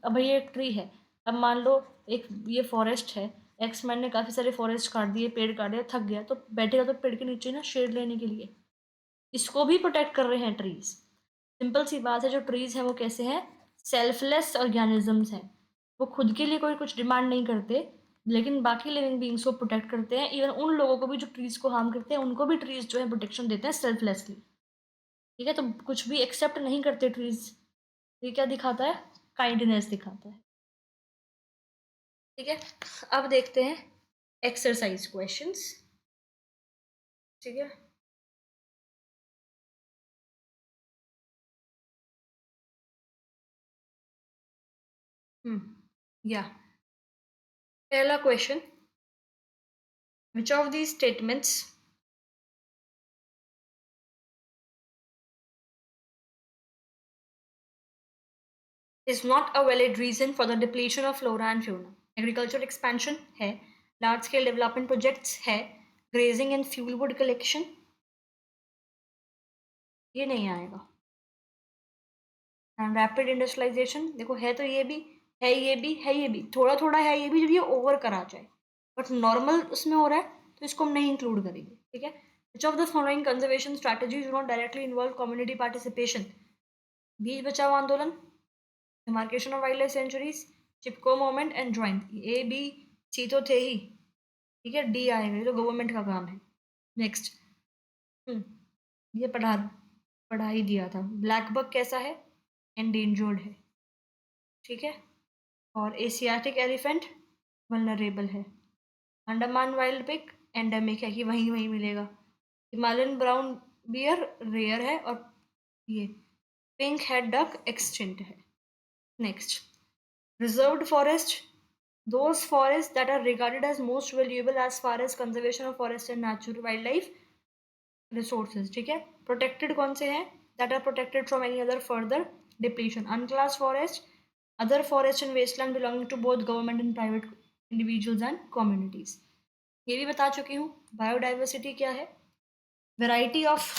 अब ये एक ट्री है, अब मान लो एक ये फॉरेस्ट है, एक्समैन ने काफ़ी सारे फॉरेस्ट काट दिए, पेड़ काट दिया, थक गया तो बैठेगा तो पेड़ के नीचे ना शेड लेने के लिए, इसको भी प्रोटेक्ट कर रहे हैं ट्रीज। सिंपल सी बात है, जो ट्रीज हैं वो कैसे हैं? सेल्फलेस ऑर्गेनिजम्स हैं, वो खुद के लिए कोई कुछ डिमांड नहीं करते, लेकिन बाकी लिविंग बींग्स को प्रोटेक्ट करते हैं। इवन उन लोगों को भी जो ट्रीज को हार्म करते हैं उनको भी ट्रीज जो है प्रोटेक्शन देते हैं सेल्फलेसली, ठीक है। तो कुछ भी एक्सेप्ट नहीं करते ट्रीज। ये क्या दिखाता है? काइंडनेस दिखाता है, ठीक है। अब देखते हैं एक्सरसाइज क्वेश्चंस, ठीक है। या पहला question, Which of these statements is not a valid reason for the depletion of flora and fauna? Agricultural expansion है, large scale development projects है, grazing and fuel wood collection, ये नहीं आएगा। एंड रैपिड इंडस्ट्रियलाइजेशन, देखो है तो ये भी है, ये भी है, ये भी थोड़ा थोड़ा है, ये भी जब ये ओवर करा जाए, बट नॉर्मल उसमें हो रहा है तो इसको हम नहीं इंक्लूड करेंगे, ठीक है। Which of the following conservation strategies do not directly involve community participation? Beej Bachao Andolan, demarcation of wildlife sanctuaries, Chipko movement and joint. A B C तो थे ही, ठीक है, डी आएगा, ये तो गवर्नमेंट का काम है। नेक्स्ट, ये पढ़ा ही दिया था। ब्लैक बक कैसा है? एंडेंजर्ड है, ठीक है। और एशियाटिक एलिफेंट वल्नरेबल है। अंडमान वाइल्ड पिग एंडेमिक है कि वहीं वहीं मिलेगा। हिमालयन ब्राउन बियर रेयर है, और ये पिंक हेड डक एक्सटिंक्ट है। Next, reserved forest, those forests that are regarded as most valuable as far as conservation of forest and natural wildlife resources, ठीक है। प्रोटेक्टेड कौन से हैं? that are protected from any other further depletion. unclassed forest, other forest and wasteland belonging to both government and private individuals and communities. ये भी बता चुकी हूँ। बायोडाइवर्सिटी क्या है? Variety of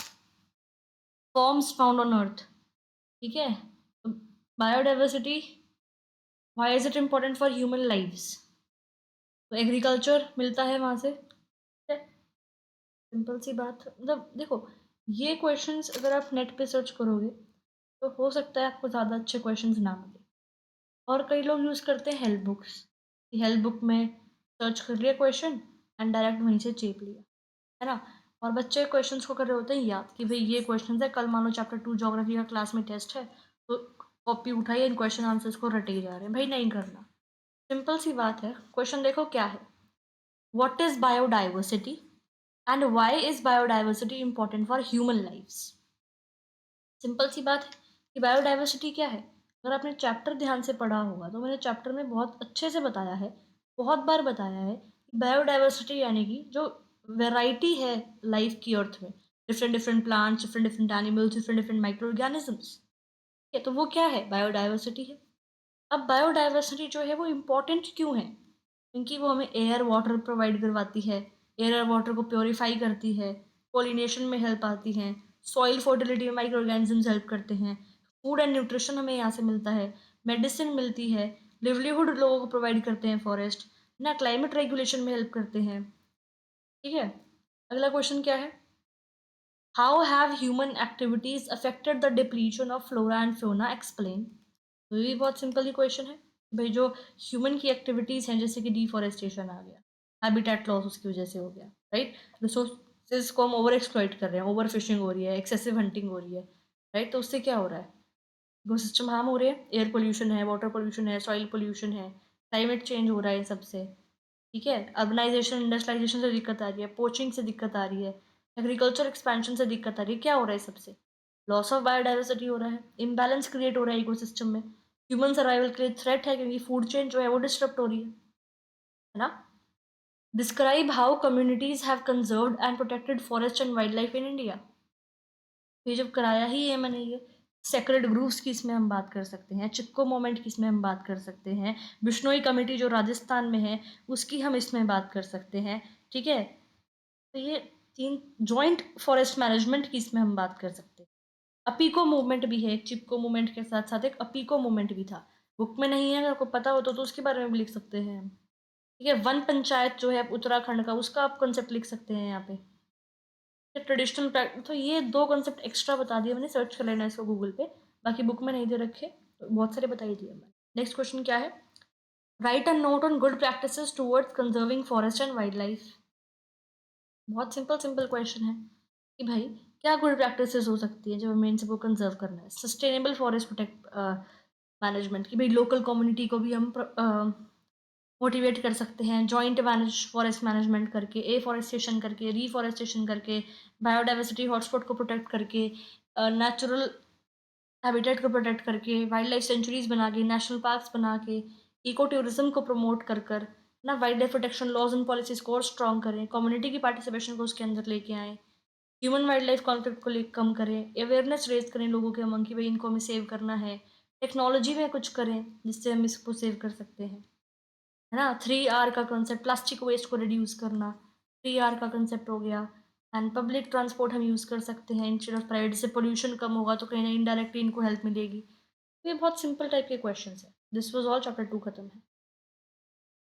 forms found on earth, ठीक है। Biodiversity, why is it important for human lives? तो एग्रीकल्चर मिलता है वहाँ से, सिंपल सी बात। मतलब देखो, ये क्वेश्चंस अगर आप नेट पे सर्च करोगे तो हो सकता है आपको ज़्यादा अच्छे क्वेश्चंस ना मिले। और कई लोग यूज़ करते हैं हेल्प बुक्स, हेल्प बुक में सर्च कर लिया क्वेश्चन एंड डायरेक्ट वहीं से चेप लिया, है ना। और बच्चे क्वेश्चंस को कर रहे होते हैं याद कि भाई ये क्वेश्चन है, कल मान लो चैप्टर 2 ज्योग्राफी का क्लास में टेस्ट है तो कॉपी उठाइए, इन क्वेश्चन आंसर्स को रटे जा रहे हैं, भाई नहीं करना। सिंपल सी बात है, क्वेश्चन देखो क्या है, what is biodiversity and why is biodiversity important for human lives? Simple सी बात है कि बायोडाइवर्सिटी क्या है। अगर आपने चैप्टर ध्यान से पढ़ा होगा तो मैंने चैप्टर में बहुत अच्छे से बताया है, बहुत बार बताया है कि बायोडाइवर्सिटी यानी कि जो वैरायटी है लाइफ की अर्थ में, different different plants, different different animals, different different micro organisms, ठीक है, तो वो क्या है? बायोडाइवर्सिटी है। अब बायोडाइवर्सिटी जो है वो इम्पॉर्टेंट क्यों है? क्योंकि वो हमें एयर वाटर प्रोवाइड करवाती है, एयर और वाटर को प्योरीफाई करती है, पोलिनेशन में हेल्प आती हैं, सॉइल फर्टिलिटी में माइक्रो ऑर्गेनिजम्स हेल्प करते हैं, फूड एंड न्यूट्रिशन हमें यहाँ से मिलता है, मेडिसिन मिलती है, लिवलीहुड लोगों को प्रोवाइड करते हैं फॉरेस्ट, ना क्लाइमेट रेगुलेशन में हेल्प करते हैं, ठीक है। अगला क्वेश्चन क्या है? How have human activities affected the depletion of flora and Fiona, explain. तो ये भी बहुत सिंपल ही क्वेश्चन है, भाई जो ह्यूमन की एक्टिविटीज़ हैं जैसे कि डिफॉरेस्टेशन आ गया, हैबिटेट लॉस उसकी वजह से हो गया, राइट। रिसोर्सेज को हम ओवर एक्सप्लॉइट कर रहे हैं, ओवर फिशिंग हो रही है, एक्सेसिव हंटिंग हो रही है, राइट। तो उससे क्या हो रहा है? इकोसिस्टम हार्म हो रहे हैं, एयर पोल्यूशन है, वाटर पोल्यूशन है, सॉइल पोल्यूशन है, क्लाइमेट चेंज हो रहा है इन सबसे, ठीक है। अर्बनाइजेशन इंडस्ट्रियलाइजेशन से दिक्कत आ रही है, पोचिंग से दिक्कत आ रही है, एग्रीकल्चर एक्सपेंशन से दिक्कत आ रही है, क्या हो रहा है सबसे? लॉस ऑफ बायोडाइवर्सिटी हो रहा है, इम्बैलेंस क्रिएट हो रहा है इकोसिस्टम में, ह्यूमन सर्वाइवल के लिए थ्रेट है क्योंकि फूड चेन जो है वो डिस्टर्ब हो रही है ना। Describe how communities have conserved and protected forest and wild life in India. ये जब कराया ही है मैंने, ये सेक्रेड ग्रूव्स की इसमें हम बात कर सकते हैं, चिपको मोमेंट की इसमें हम बात कर सकते हैं, बिश्नोई कमेटी जो राजस्थान में है उसकी हम इसमें बात कर सकते हैं, ठीक है। तो ये तीन, जॉइंट फॉरेस्ट मैनेजमेंट की इसमें हम बात कर सकते हैं। अपीको मूवमेंट भी है, एक चिपको मूवमेंट के साथ साथ एक अपीको मूवमेंट भी था, बुक में नहीं है, अगर आपको पता हो तो उसके बारे में भी लिख सकते हैं हम, ठीक है। वन पंचायत जो है उत्तराखंड का, उसका आप कॉन्सेप्ट लिख सकते हैं यहाँ पे, ट्रेडिशनल प्रैक्टिस। तो ये दो कॉन्सेप्ट एक्स्ट्रा बता दिए मैंने, सर्च कर लेना इसको गूगल पे, बाकी बुक में नहीं दे रखे, तो बहुत सारे बता ही दिए मैंने। नेक्स्ट क्वेश्चन क्या है? Right a note on good practices towards conserving forest and wild life. बहुत सिंपल सिंपल क्वेश्चन है कि भाई क्या गुड प्रैक्टिसेस हो सकती है जब हमें इन सबको कंजर्व करना है। सस्टेनेबल फॉरेस्ट प्रोटेक्ट मैनेजमेंट की भाई लोकल कम्युनिटी को भी हम मोटिवेट कर सकते हैं, जॉइंट मैनेज फॉरेस्ट मैनेजमेंट करके, एफॉरेस्टेशन करके, रीफॉरेस्टेशन करके, बायोडाइवर्सिटी हॉटस्पॉट को प्रोटेक्ट करके, नेचुरल हैबिटेट को प्रोटेक्ट करके, वाइल्ड लाइफ सेंचुरीज बना के, नेशनल पार्क्स बना के, इको टूरिज्म को प्रमोट कर कर, ना wild life protection laws and policies को और स्ट्रॉन्ग करें, कम्युनिटी की पार्टिसिपेशन को उसके अंदर लेके आएँ, ह्यूमन वाइल्ड लाइफ कॉन्फ्लिक्ट को कम करें, अवेयरनेस रेज करें लोगों के अमंग कि भाई इनको हमें सेव करना है, टेक्नोलॉजी में कुछ करें जिससे हम इसको सेव कर सकते हैं, है ना? 3R का कंसेप्ट, प्लास्टिक वेस्ट को रिड्यूस करना, 3R का कंसेप्ट हो गया। एंड पब्लिक ट्रांसपोर्ट हम यूज़ कर सकते हैं इंस्टेड ऑफ प्राइवेट, से पोल्यूशन कम होगा तो कहीं ना इनडायरेक्टली इनको हेल्प मिलेगी। तो ये बहुत सिंपल टाइप के क्वेश्चंस है। दिस वाज ऑल, चैप्टर 2 खत्म है।